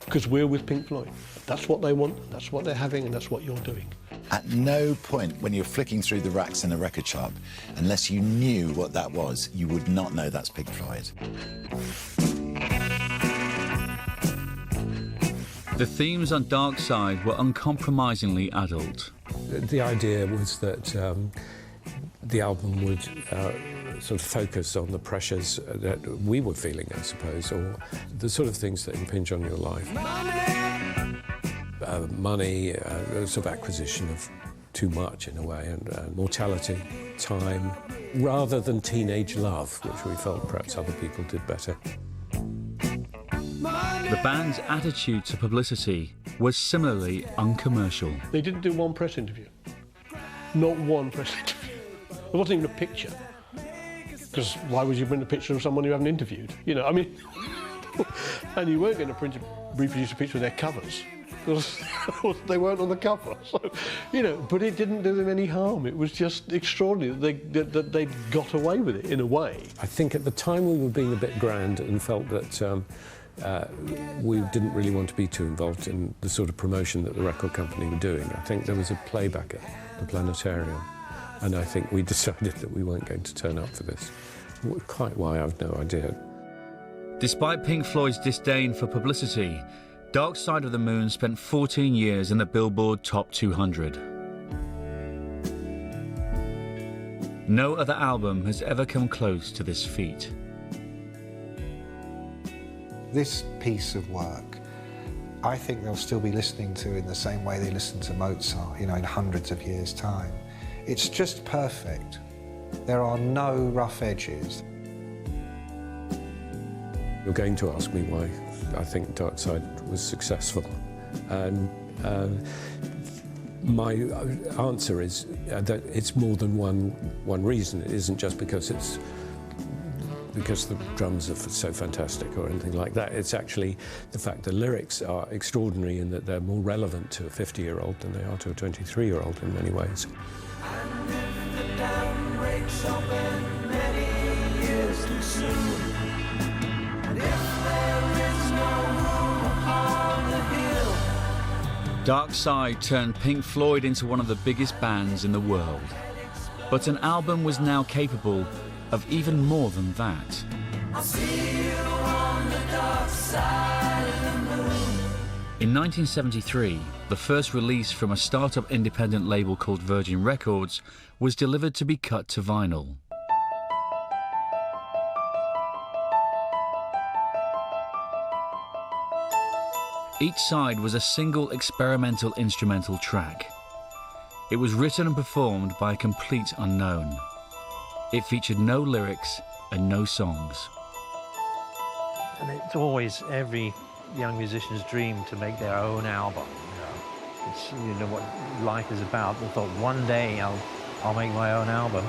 Because we're with Pink Floyd. That's what they want, that's what they're having, and that's what you're doing. At no point when you're flicking through the racks in a record shop, unless you knew what that was, you would not know that's Pink Floyd. The themes on Dark Side were uncompromisingly adult. The idea was that the album would sort of focus on the pressures that we were feeling, I suppose, or the sort of things that impinge on your life. Money, sort of acquisition of too much in a way, and mortality, time, rather than teenage love, which we felt perhaps other people did better. The band's attitude to publicity was similarly uncommercial. They didn't do one press interview. Not one press interview. There wasn't even a picture. Because why would you print a picture of someone you haven't interviewed? You know, I mean, and you weren't going to reproduce a picture of their covers. Because they weren't on the cover. So, you know, but it didn't do them any harm. It was just extraordinary that they got away with it in a way. I think at the time we were being a bit grand and felt that we didn't really want to be too involved in the sort of promotion that the record company were doing. I think there was a playback at the Planetarium, and I think we decided that we weren't going to turn up for this. Quite why, I've no idea. Despite Pink Floyd's disdain for publicity, Dark Side of the Moon spent 14 years in the Billboard Top 200. No other album has ever come close to this feat. This piece of work, I think they'll still be listening to in the same way they listened to Mozart, you know, in hundreds of years' time. It's just perfect. There are no rough edges. You're going to ask me why I think Dark Side was successful. And my answer is that it's more than one reason. It isn't just because the drums are so fantastic or anything like that. It's actually the fact the lyrics are extraordinary in that they're more relevant to a 50-year-old than they are to a 23-year-old in many ways. And if the dam breaks open many years too soon, and if there is no room upon the hill. Dark Side turned Pink Floyd into one of the biggest bands in the world. But an album was now capable of even more than that. I'll see you on the dark side of the moon. In 1973, the first release from a startup independent label called Virgin Records was delivered to be cut to vinyl. Each side was a single experimental instrumental track. It was written and performed by a complete unknown. It featured no lyrics and no songs. And it's always every young musician's dream to make their own album. It's what life is about. They thought one day I'll make my own album.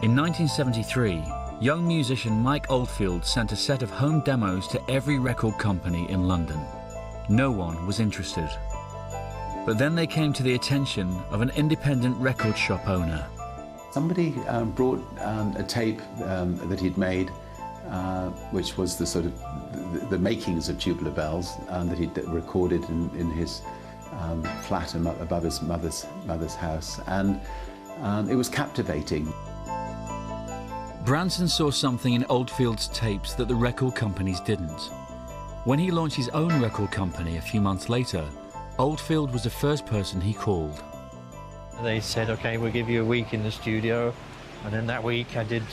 In 1973, young musician Mike Oldfield sent a set of home demos to every record company in London. No one was interested. But then they came to the attention of an independent record shop owner. Somebody brought a tape that he'd made, which was the sort of the makings of Tubular Bells, that he'd recorded in his flat above his mother's house, and it was captivating. Branson saw something in Oldfield's tapes that the record companies didn't. When he launched his own record company a few months later, Oldfield was the first person he called. They said, okay, we'll give you a week in the studio, and in that week I did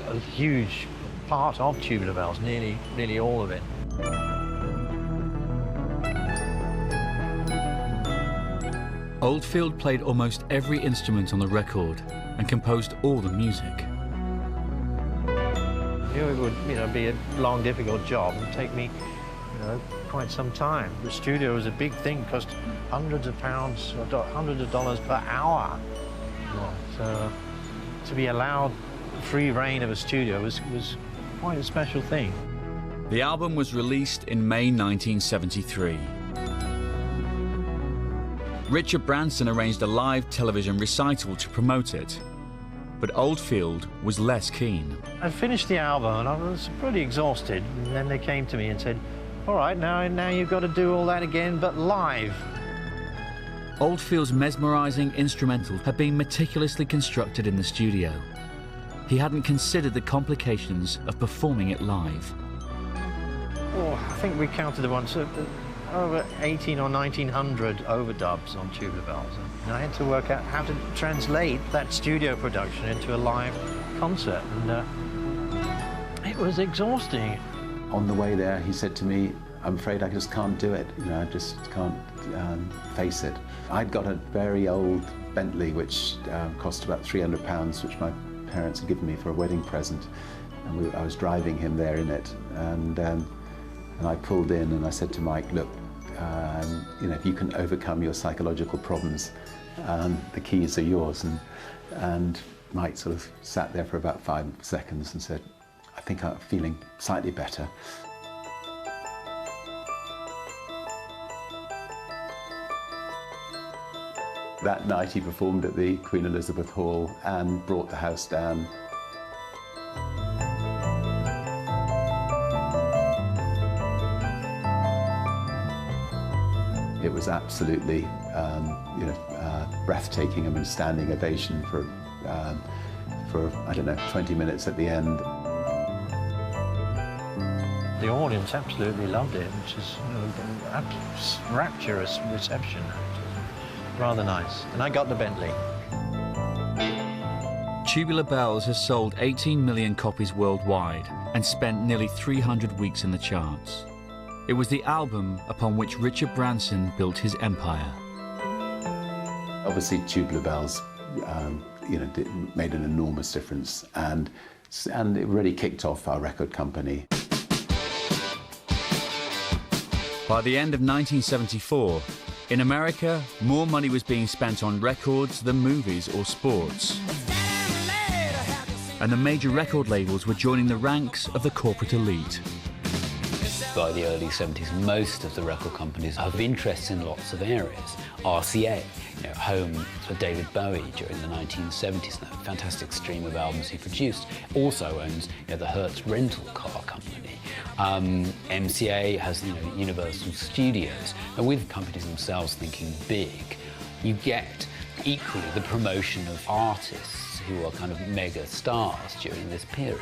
a huge part of Tubular Bells, nearly all of it. Oldfield played almost every instrument on the record and composed all the music. It would be a long, difficult job and take me quite some time. The studio was a big thing, cost hundreds of pounds or hundreds of dollars per hour. So to be allowed free reign of a studio was quite a special thing. The album was released in May 1973. Richard Branson arranged a live television recital to promote it, but Oldfield was less keen. I finished the album and I was pretty exhausted, and then they came to me and said, all right, now you've got to do all that again, but live. Oldfield's mesmerizing instrumental had been meticulously constructed in the studio. He hadn't considered the complications of performing it live. Oh, I think we counted the ones, over 18 or 1900 overdubs on Tubular Bells. And I had to work out how to translate that studio production into a live concert, and it was exhausting. On the way there, he said to me, I'm afraid I just can't do it. I just can't face it. I'd got a very old Bentley, which cost about £300, which my parents had given me for a wedding present. And I was driving him there in it. And I pulled in and I said to Mike, look, if you can overcome your psychological problems, the keys are yours. And Mike sort of sat there for about 5 seconds and said, I think I'm feeling slightly better. That night he performed at the Queen Elizabeth Hall and brought the house down. It was absolutely, breathtaking. I mean, standing ovation for I don't know, 20 minutes at the end. The audience absolutely loved it, which is a rapturous reception. Rather nice. And I got the Bentley. Tubular Bells has sold 18 million copies worldwide and spent nearly 300 weeks in the charts. It was the album upon which Richard Branson built his empire. Obviously, Tubular Bells you know, made an enormous difference, and it really kicked off our record company. By the end of 1974, in America, more money was being spent on records than movies or sports. And the major record labels were joining the ranks of the corporate elite. By the early 70s, most of the record companies have interests in lots of areas. RCA, you know, home for David Bowie during the 1970s, that fantastic stream of albums he produced, also owns, you know, the Hertz rental car company. MCA has, you know, Universal Studios. And with companies themselves thinking big, you get equally the promotion of artists who are kind of mega stars during this period.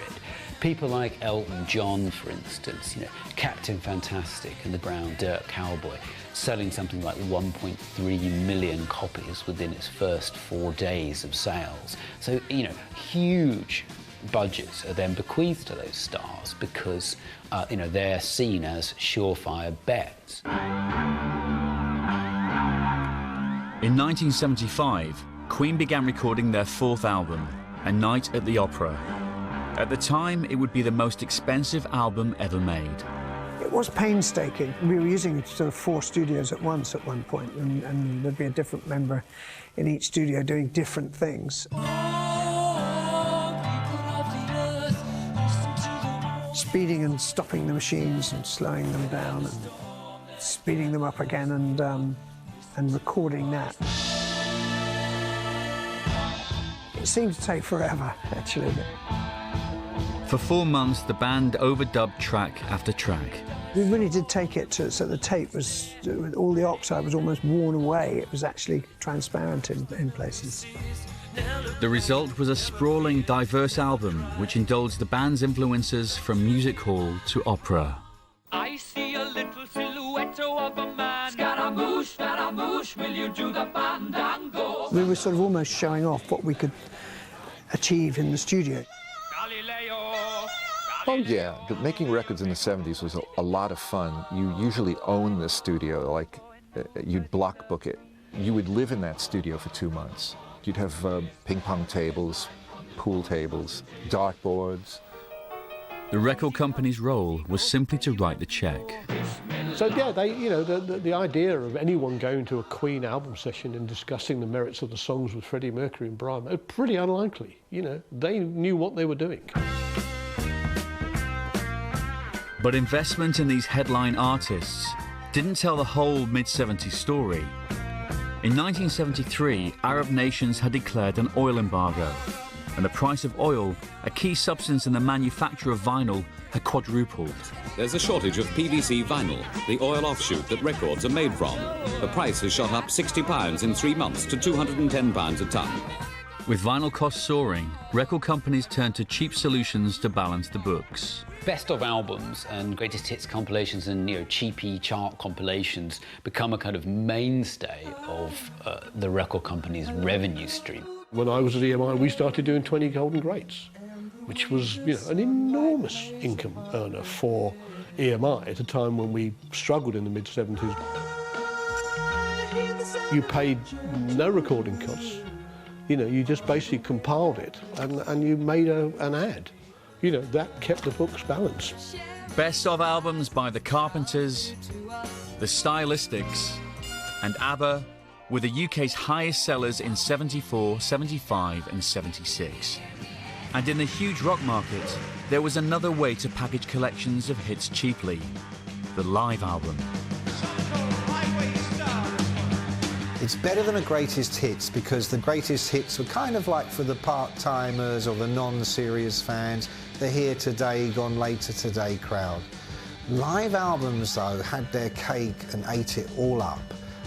People like Elton John, for instance, you know, Captain Fantastic and the Brown Dirt Cowboy, selling something like 1.3 million copies within its first 4 days of sales. So, you know, huge budgets are then bequeathed to those stars because, you know, they're seen as surefire bets. In 1975, Queen began recording their 4th album, A Night at the Opera. At the time, it would be the most expensive album ever made. It was painstaking. We were using sort of 4 studios at once at one point, and there'd be a different member in each studio doing different things. Speeding and stopping the machines and slowing them down and speeding them up again and recording that. It seemed to take forever, actually. For 4 months, the band overdubbed track after track. We really did take it to, so the tape was, all the oxide was almost worn away. It was actually transparent in places. The result was a sprawling, diverse album which indulged the band's influences from music hall to opera. I see a little silhouette of a man. Scaramouche, Scaramouche, will you do the fandango? We were sort of almost showing off what we could achieve in the studio. Oh yeah, making records in the 70s was a lot of fun. You usually own the studio, like you'd block book it. You would live in that studio for 2 months. You'd have ping pong tables, pool tables, dartboards. The record company's role was simply to write the check. So yeah, the idea of anyone going to a Queen album session and discussing the merits of the songs with Freddie Mercury and Brian May, pretty unlikely. You know, they knew what they were doing. But investment in these headline artists didn't tell the whole mid-70s story. In 1973, Arab nations had declared an oil embargo, and the price of oil, a key substance in the manufacture of vinyl, had quadrupled. There's a shortage of PVC vinyl, the oil offshoot that records are made from. The price has shot up £60 in 3 months to £210 a tonne. With vinyl costs soaring, record companies turned to cheap solutions to balance the books. Best of albums and greatest hits compilations and, you know, cheapy chart compilations become a kind of mainstay of the record company's revenue stream. When I was at EMI, we started doing 20 Golden Greats, which was, you know, an enormous income earner for EMI at a time when we struggled in the mid-70s. You paid no recording costs. You know, you just basically compiled it and you made an ad. You know, that kept the books balanced. Best of albums by the Carpenters, the Stylistics, and ABBA were the UK's highest sellers in 74, 75 and 76. And in the huge rock market, there was another way to package collections of hits cheaply: the live album. It's better than a greatest hits because the greatest hits were kind of like for the part-timers or the non-serious fans, the here today, gone later today crowd. Live albums, though, had their cake and ate it all up.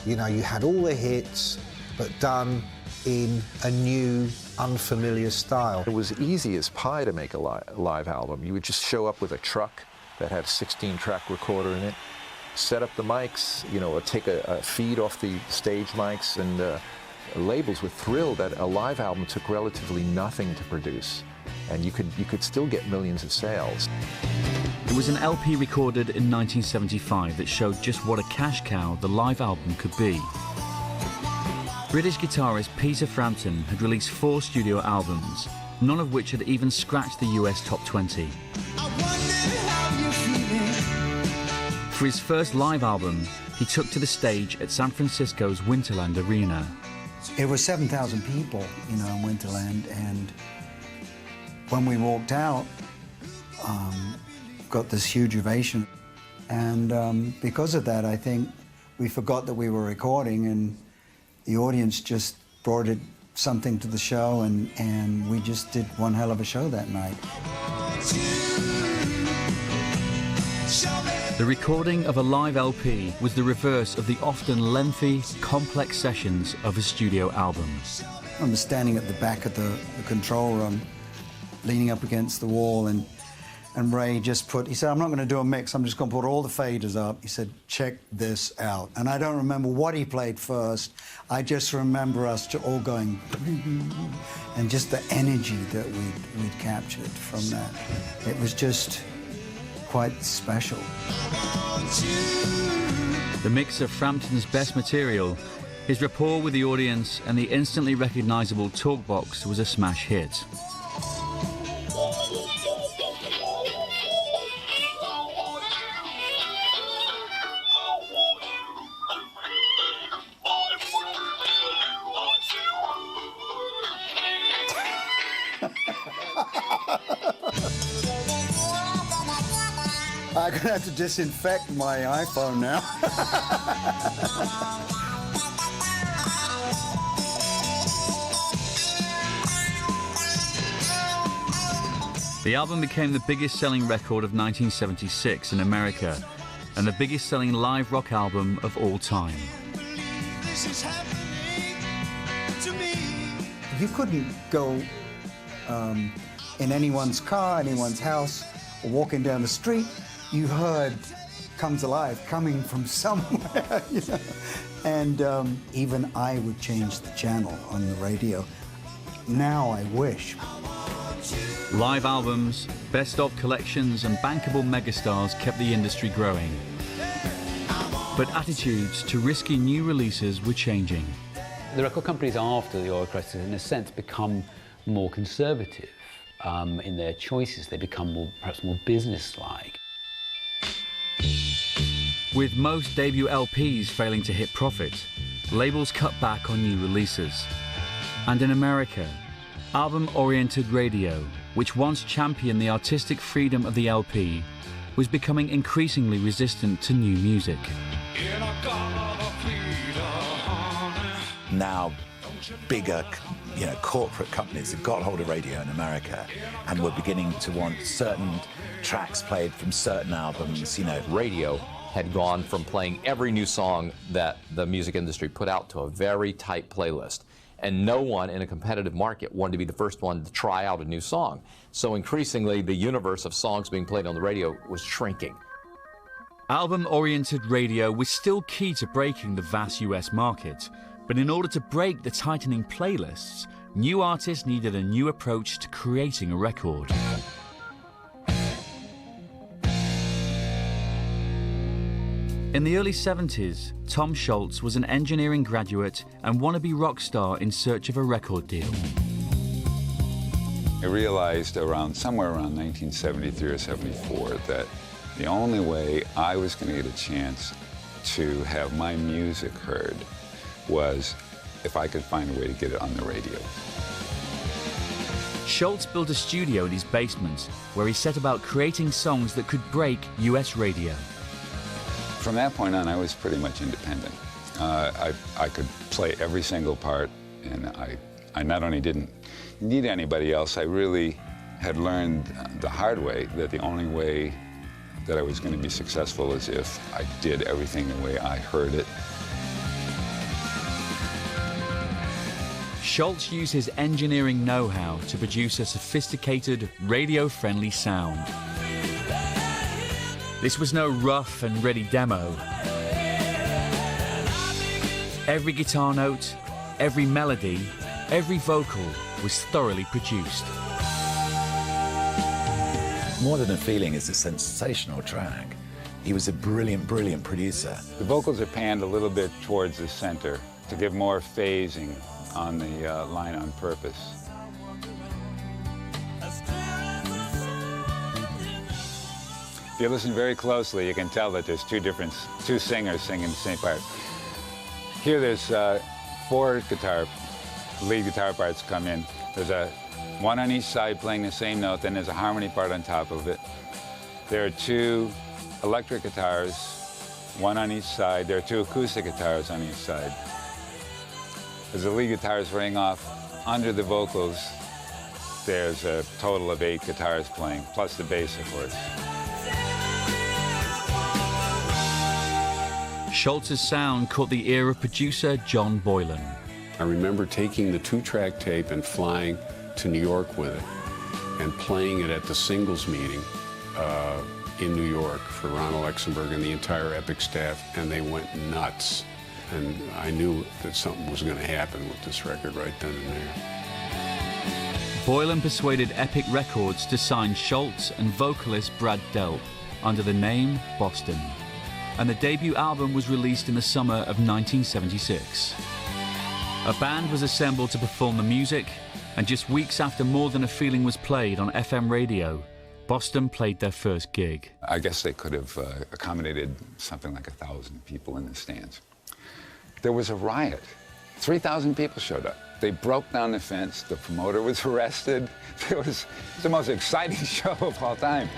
You know, you had all the hits, but done in a new, unfamiliar style. It was easy as pie to make a live album. You would just show up with a truck that had a 16-track recorder in it, set up the mics, you know, or take a feed off the stage mics, and labels were thrilled that a live album took relatively nothing to produce, and you could still get millions of sales. It was an LP recorded in 1975 that showed just what a cash cow the live album could be. British guitarist Peter Frampton had released 4 studio albums, none of which had even scratched the US top 20. For his first live album, he took to the stage at San Francisco's Winterland Arena. It was 7,000 people, you know, in Winterland, and when we walked out, got this huge ovation. And because of that, I think we forgot that we were recording, and the audience just brought something to the show, and we just did one hell of a show that night. The recording of a live LP was the reverse of the often lengthy, complex sessions of a studio album. I remember standing at the back of the control room, leaning up against the wall, and Ray just he said, I'm not going to do a mix, I'm just going to put all the faders up. He said, check this out. And I don't remember what he played first. I just remember us all going, and just the energy that we'd captured from that. It was just quite special. The mix of Frampton's best material, his rapport with the audience, and the instantly recognizable talk box was a smash hit. I'm going to have to disinfect my iPhone now. The album became the biggest selling record of 1976 in America and the biggest selling live rock album of all time. You couldn't go in anyone's car, anyone's house, or walking down the street. You heard Comes Alive coming from somewhere, you know? And even I would change the channel on the radio. Now I wish. Live albums, best-of collections and bankable megastars kept the industry growing. But attitudes to risky new releases were changing. The record companies after the oil crisis, in a sense, become more conservative in their choices. They become perhaps more business-like. With most debut LPs failing to hit profit, labels cut back on new releases. And in America, album-oriented radio, which once championed the artistic freedom of the LP, was becoming increasingly resistant to new music. Now, bigger, corporate companies have got hold of radio in America, and we're beginning to want certain tracks played from certain albums. Radio had gone from playing every new song that the music industry put out to a very tight playlist. And no one in a competitive market wanted to be the first one to try out a new song. So increasingly, the universe of songs being played on the radio was shrinking. Album-oriented radio was still key to breaking the vast US market, but in order to break the tightening playlists, new artists needed a new approach to creating a record. In the early 70s, Tom Scholz was an engineering graduate and wannabe rock star in search of a record deal. I realized somewhere around 1973 or 74 that the only way I was going to get a chance to have my music heard was if I could find a way to get it on the radio. Scholz built a studio in his basement where he set about creating songs that could break US radio. From that point on, I was pretty much independent. I could play every single part, and I not only didn't need anybody else, I really had learned the hard way that the only way that I was going to be successful is if I did everything the way I heard it. Scholz used his engineering know-how to produce a sophisticated, radio-friendly sound. This was no rough and ready demo. Every guitar note, every melody, every vocal was thoroughly produced. More Than a Feeling is a sensational track. He was a brilliant, brilliant producer. The vocals are panned a little bit towards the center, to give more phasing on the line on purpose. If you listen very closely, you can tell that there's two singers singing the same part. Here there's 4 lead guitar parts come in. There's one on each side playing the same note, then there's a harmony part on top of it. There are 2 electric guitars, 1 on each side. There are 2 acoustic guitars on each side. As the lead guitars ring off under the vocals, there's a total of 8 guitars playing, plus the bass, of course. Schultz's sound caught the ear of producer John Boylan. I remember taking the 2-track tape and flying to New York with it and playing it at the singles meeting in New York for Ronald Luxemburg and the entire Epic staff, and they went nuts. And I knew that something was going to happen with this record right then and there. Boylan persuaded Epic Records to sign Schultz and vocalist Brad Delp under the name Boston, and the debut album was released in the summer of 1976. A band was assembled to perform the music, and just weeks after More Than a Feeling was played on FM radio, Boston played their first gig. I guess they could have accommodated something like 1,000 people in the stands. There was a riot. 3,000 people showed up. They broke down the fence. The promoter was arrested. It was the most exciting show of all time.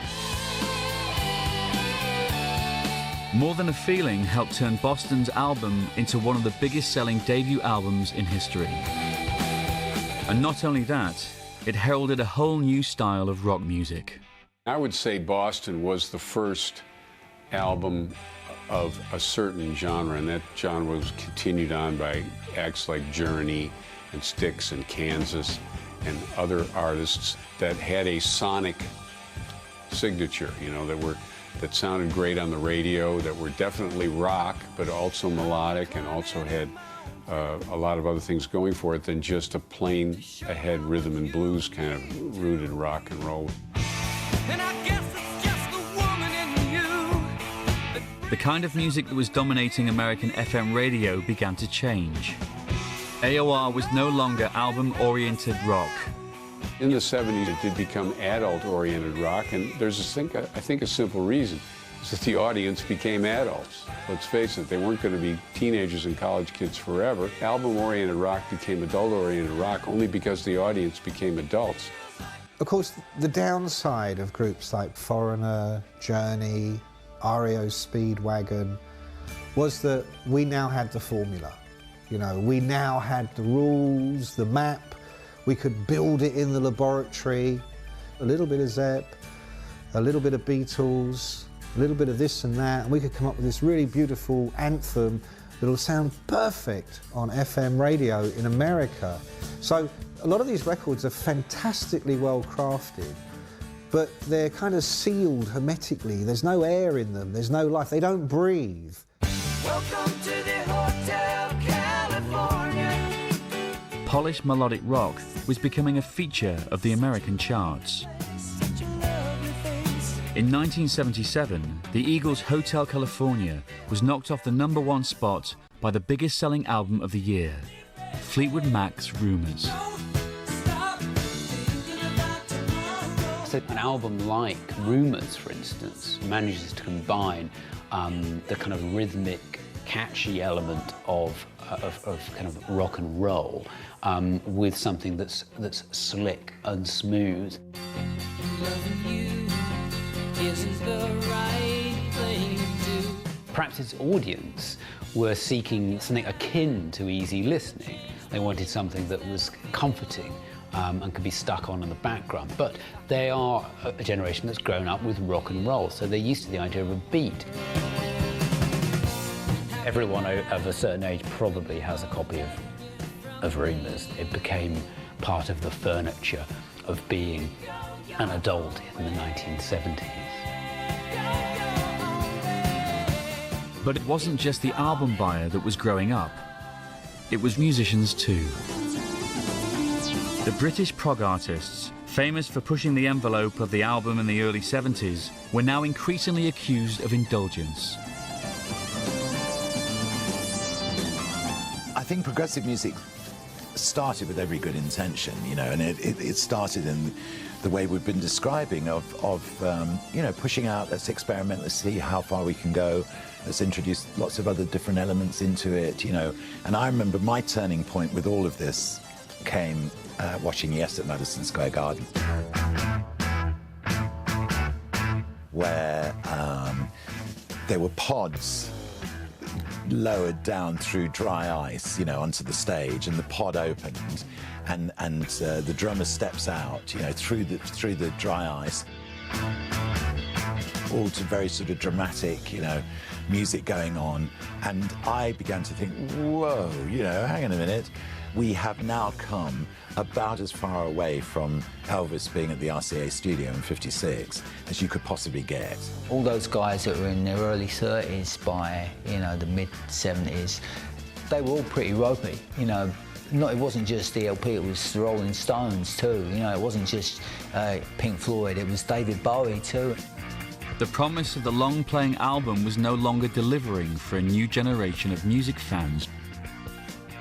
More Than a Feeling helped turn Boston's album into one of the biggest selling debut albums in history. And not only that, it heralded a whole new style of rock music. I would say Boston was the first album of a certain genre, and that genre was continued on by acts like Journey and Styx and Kansas and other artists that had a sonic signature, you know, that sounded great on the radio, that were definitely rock, but also melodic, and also had a lot of other things going for it than just a plain ahead rhythm and blues kind of rooted rock and roll. And I guess it's just the woman in you. The kind of music that was dominating American FM radio began to change. AOR was no longer album-oriented rock. In the 70s, it did become adult-oriented rock, and there's I think a simple reason, is that the audience became adults. Let's face it, they weren't going to be teenagers and college kids forever. Album-oriented rock became adult-oriented rock only because the audience became adults. Of course, the downside of groups like Foreigner, Journey, REO Speedwagon was that we now had the formula. You know, we now had the rules, the map. We could build it in the laboratory. A little bit of Zepp, a little bit of Beatles, a little bit of this and that, and we could come up with this really beautiful anthem that'll sound perfect on FM radio in America. So a lot of these records are fantastically well crafted, but they're kind of sealed hermetically. There's no air in them, there's no life, they don't breathe. Welcome to the Hotel California. Polished melodic rock was becoming a feature of the American charts. In 1977, the Eagles' Hotel California was knocked off the #1 spot by the biggest selling album of the year, Fleetwood Mac's Rumours. So an album like Rumours, for instance, manages to combine the kind of rhythmic, catchy element of kind of rock and roll with something that's slick and smooth. Perhaps its audience were seeking something akin to easy listening. They wanted something that was comforting and could be stuck on in the background. But they are a generation that's grown up with rock and roll, so they're used to the idea of a beat. Everyone of a certain age probably has a copy of Rumours. It became part of the furniture of being an adult in the 1970s. But it wasn't just the album buyer that was growing up. It was musicians too. The British prog artists, famous for pushing the envelope of the album in the early 70s, were now increasingly accused of indulgence. I think progressive music started with every good intention, you know, and it started in the way we've been describing of you know, pushing out, let's experiment, let's see how far we can go, let's introduce lots of other different elements into it, you know. And I remember my turning point with all of this came watching Yes at Madison Square Garden, where there were pods lowered down through dry ice, you know, onto the stage, and the pod opened, and the drummer steps out, you know, through the dry ice, all to very sort of dramatic, you know, music going on, and I began to think, whoa, you know, hang on a minute, we have now come about as far away from Elvis being at the RCA studio in '56 as you could possibly get. All those guys that were in their early 30s by, you know, the mid-70s, they were all pretty ropey, you know. It wasn't just the LP, it was the Rolling Stones too, you know, it wasn't just Pink Floyd, it was David Bowie too. The promise of the long-playing album was no longer delivering for a new generation of music fans.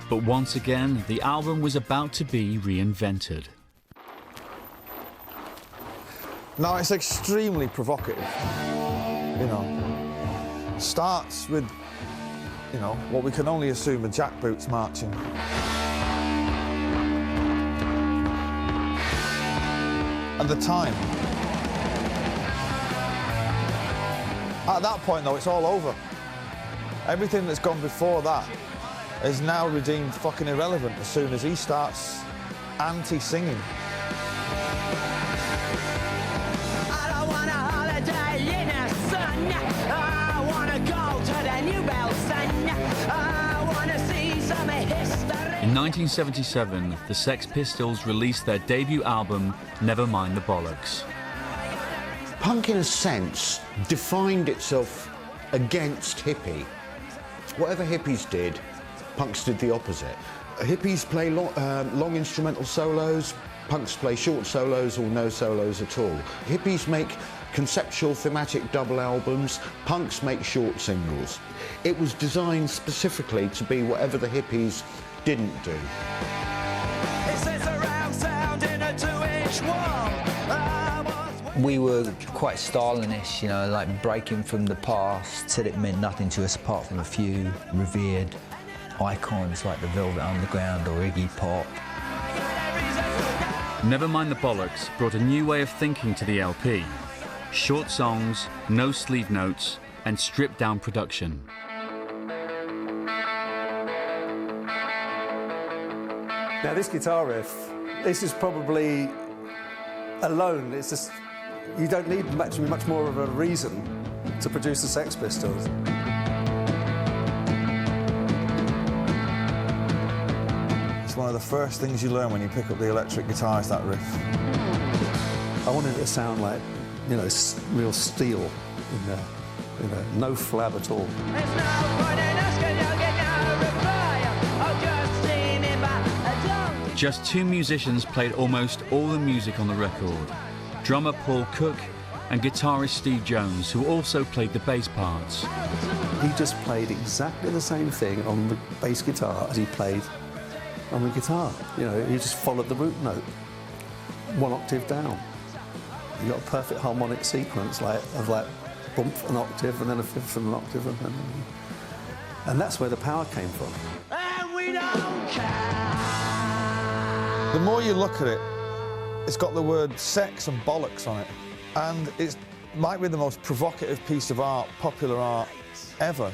But once again, the album was about to be reinvented. Now, it's extremely provocative, you know. Starts with, you know, what we can only assume are jackboots marching. And the time. At that point, though, it's all over. Everything that's gone before that is now redeemed fucking irrelevant as soon as he starts anti-singing. I don't want a holiday in the sun. I want to go to the New Bell Sun. I want to see some history. In 1977, the Sex Pistols released their debut album, Never Mind the Bollocks. Punk, in a sense, defined itself against hippie. Whatever hippies did, punks did the opposite. Hippies play long instrumental solos, punks play short solos or no solos at all. Hippies make conceptual thematic double albums, punks make short singles. It was designed specifically to be whatever the hippies didn't do. It says around sound in a 2-inch wall. We were quite Stalinish, you know, like breaking from the past. Said it meant nothing to us apart from a few revered icons like the Velvet Underground or Iggy Pop. Never Mind the Bollocks brought a new way of thinking to the LP. Short songs, no sleeve notes, and stripped-down production. Now this guitar riff, this is probably alone, it's just, you don't need much more of a reason to produce the Sex Pistols. It's one of the first things you learn when you pick up the electric guitar is that riff. I wanted it to sound like, you know, real steel in there, you know, no flab at all. Just two musicians played almost all the music on the record. Drummer Paul Cook and guitarist Steve Jones, who also played the bass parts. He just played exactly the same thing on the bass guitar as he played on the guitar. You know, he just followed the root note, one octave down. You got a perfect harmonic sequence of bump an octave and then a fifth and an octave, and that's where the power came from. And we don't care. The more you look at it, it's got the word sex and bollocks on it, and it might be the most provocative piece of art, popular art, ever.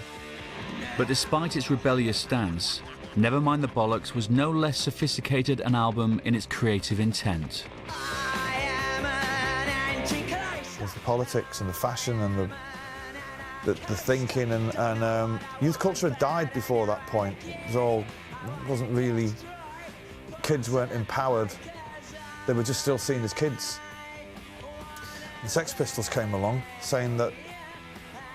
But despite its rebellious stance, Never Mind the Bollocks was no less sophisticated an album in its creative intent. There's the politics and the fashion and the thinking, and youth culture had died before that point. It wasn't really, kids weren't empowered. They were just still seen as kids. The Sex Pistols came along saying that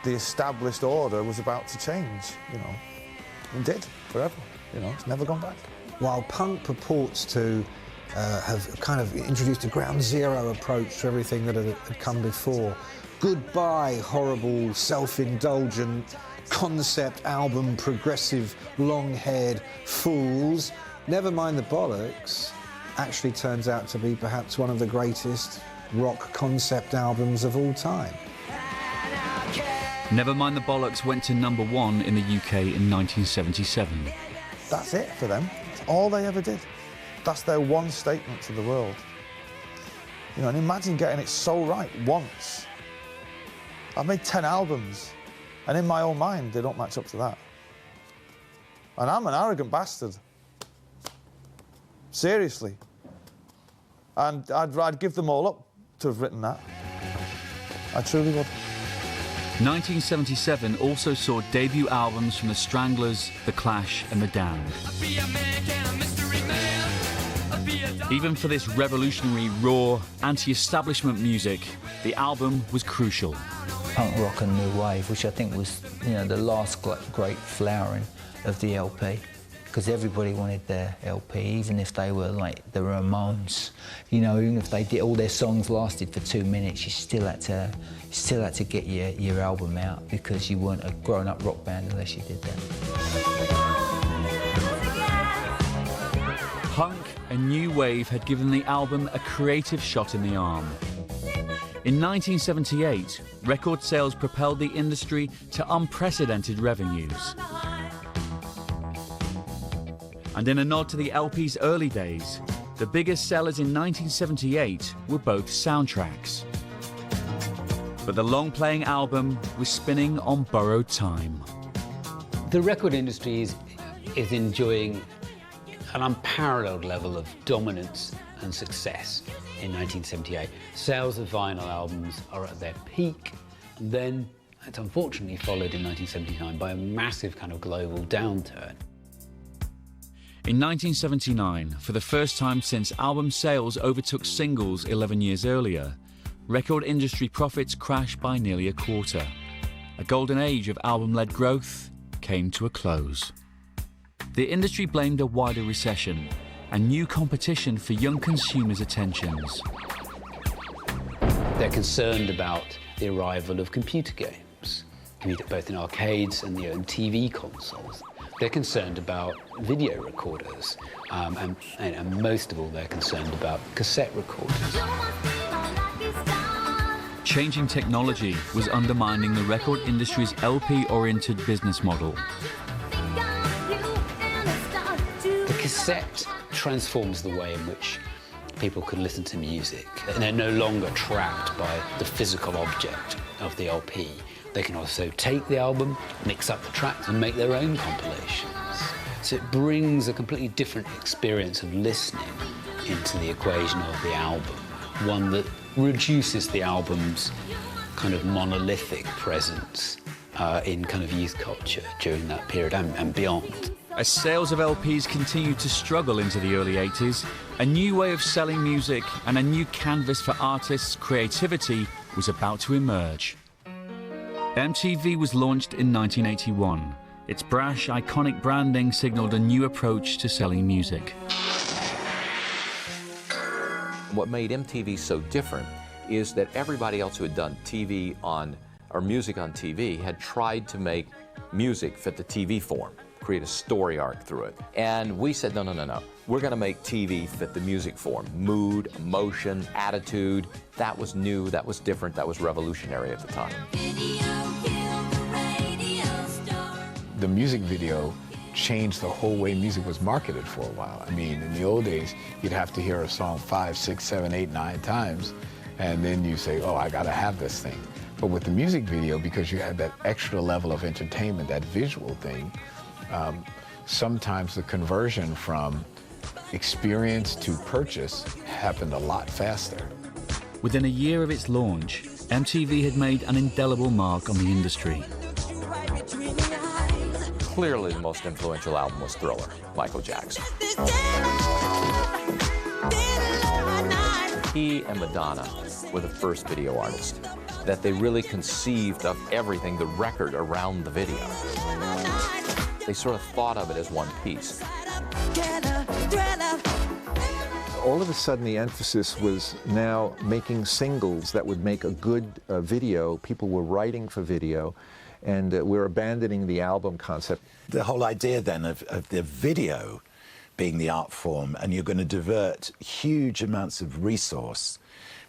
the established order was about to change, you know, and did forever, you know, it's never gone back. While punk purports to have kind of introduced a ground zero approach to everything that had come before, goodbye horrible, self-indulgent, concept album, progressive, long-haired fools. Never Mind the Bollocks actually turns out to be perhaps one of the greatest rock concept albums of all time. Never Mind the Bollocks went to #1 in the UK in 1977. That's it for them. That's all they ever did. That's their one statement to the world. You know, and imagine getting it so right once. I've made 10 albums, and in my own mind, they don't match up to that. And I'm an arrogant bastard. Seriously. And I'd give them all up to have written that. I truly would. 1977 also saw debut albums from the Stranglers, The Clash and The Damned. Even for this revolutionary, raw, anti-establishment music, the album was crucial. Punk rock and new wave, which I think was, you know, the last great flowering of the LP, because everybody wanted their LP, even if they were like the Ramones. You know, even if they did, all their songs lasted for 2 minutes, you still had to get your album out, because you weren't a grown-up rock band unless you did that. Punk and new wave had given the album a creative shot in the arm. In 1978, record sales propelled the industry to unprecedented revenues. And in a nod to the LP's early days, the biggest sellers in 1978 were both soundtracks. But the long-playing album was spinning on borrowed time. The record industry is enjoying an unparalleled level of dominance and success in 1978. Sales of vinyl albums are at their peak, and then it's unfortunately followed in 1979 by a massive kind of global downturn. In 1979, for the first time since album sales overtook singles 11 years earlier, record industry profits crashed by nearly a quarter. A golden age of album-led growth came to a close. The industry blamed a wider recession and new competition for young consumers' attentions. They're concerned about the arrival of computer games, both in arcades and TV consoles. They're concerned about video recorders, and most of all, they're concerned about cassette recorders. Changing technology was undermining the record industry's LP-oriented business model. The cassette transforms the way in which people can listen to music, and they're no longer trapped by the physical object of the LP. They can also take the album, mix up the tracks, and make their own compilations. So it brings a completely different experience of listening into the equation of the album, one that reduces the album's kind of monolithic presence in kind of youth culture during that period and beyond. As sales of LPs continued to struggle into the early 80s, a new way of selling music and a new canvas for artists' creativity was about to emerge. MTV was launched in 1981. Its brash, iconic branding signaled a new approach to selling music. What made MTV so different is that everybody else who had done TV on, or music on TV, had tried to make music fit the TV form, create a story arc through it. And we said, no, no, no, no. We're going to make TV fit the music form. Mood, emotion, attitude. That was new, that was different, that was revolutionary at the time. The music video changed the whole way music was marketed for a while. I mean, in the old days, you'd have to hear a song 5, 6, 7, 8, 9 times, and then you say, oh, I gotta have this thing. But with the music video, because you had that extra level of entertainment, that visual thing, sometimes the conversion from experience to purchase happened a lot faster. Within a year of its launch, MTV had made an indelible mark on the industry. Clearly the most influential album was Thriller, Michael Jackson. He and Madonna were the first video artists, that they really conceived of everything, the record around the video. They sort of thought of it as one piece. All of a sudden, the emphasis was now making singles that would make a good video. People were writing for video, And we're abandoning the album concept. The whole idea then of the video being the art form, and you're going to divert huge amounts of resource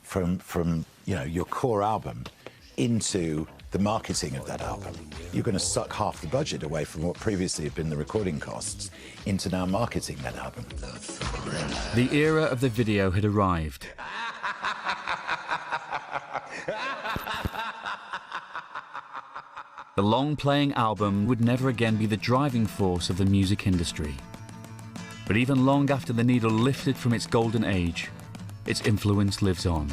from your core album into the marketing of that album. You're going to suck half the budget away from what previously had been the recording costs into now marketing that album. The era of the video had arrived. The long-playing album would never again be the driving force of the music industry. But even long after the needle lifted from its golden age, its influence lives on.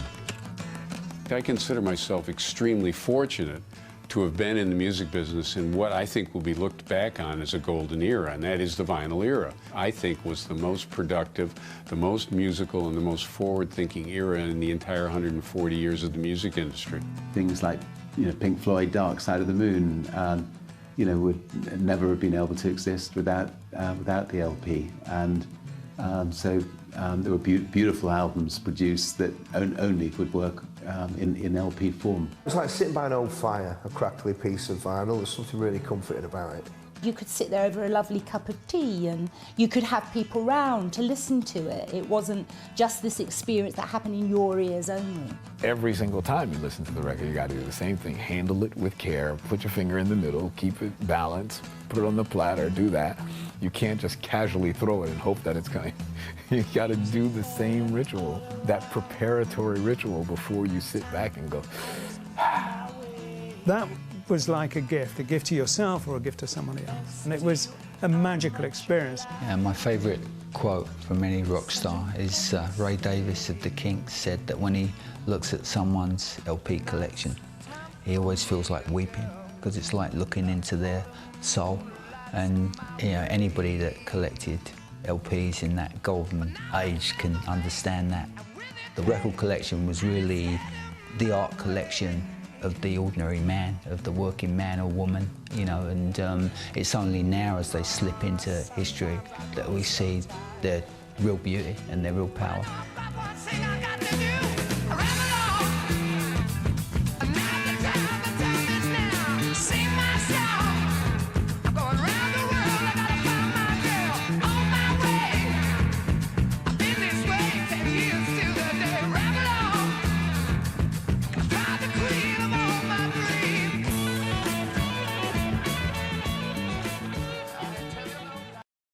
I consider myself extremely fortunate to have been in the music business in what I think will be looked back on as a golden era, and that is the vinyl era. I think was the most productive, the most musical, and the most forward-thinking era in the entire 140 years of the music industry. Things like, Pink Floyd, Dark Side of the Moon, would never have been able to exist without the LP. And so there were beautiful albums produced that only would work in LP form. It's like sitting by an old fire, a crackly piece of vinyl. There's something really comforting about it. You could sit there over a lovely cup of tea and you could have people round to listen to it. It wasn't just this experience that happened in your ears only. Every single time you listen to the record, you got to do the same thing. Handle it with care, put your finger in the middle, keep it balanced, put it on the platter, do that. You can't just casually throw it and hope that it's going. You got to do the same ritual, that preparatory ritual before you sit back and go, That was like a gift to yourself or a gift to somebody else. And it was a magical experience. Yeah, my favourite quote from any rock star is Ray Davies of the Kinks said that when he looks at someone's LP collection, he always feels like weeping, because it's like looking into their soul. And anybody that collected LPs in that golden age can understand that. The record collection was really the art collection of the ordinary man, of the working man or woman, and it's only now as they slip into history that we see their real beauty and their real power.